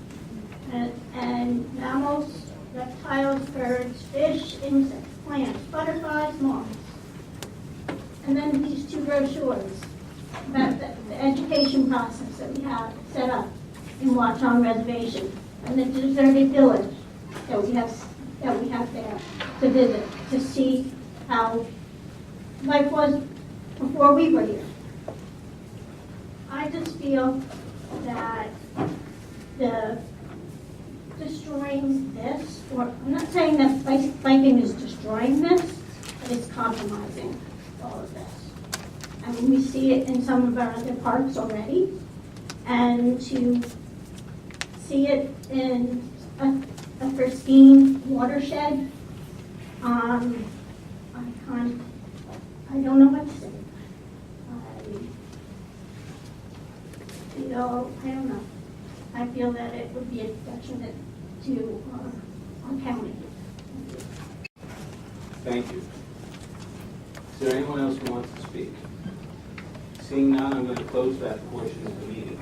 And mammals, reptiles, birds, fish, insects, plants, butterflies, moths. And then these 2 brochures about the education process that we have set up in Watchung Reservation and the deserted village that we have there to visit, to see how life was before we were here. I just feel that the destroying this, or I'm not saying that biking is destroying this, but it's compromising all of this. I mean, we see it in some of our other parks already, and to see it in a pristine watershed, I don't know what to say. I don't know. I feel that it would be a detriment to our county. Thank you. Is there anyone else who wants to speak? Seeing none, I'm going to close that portion of the meeting.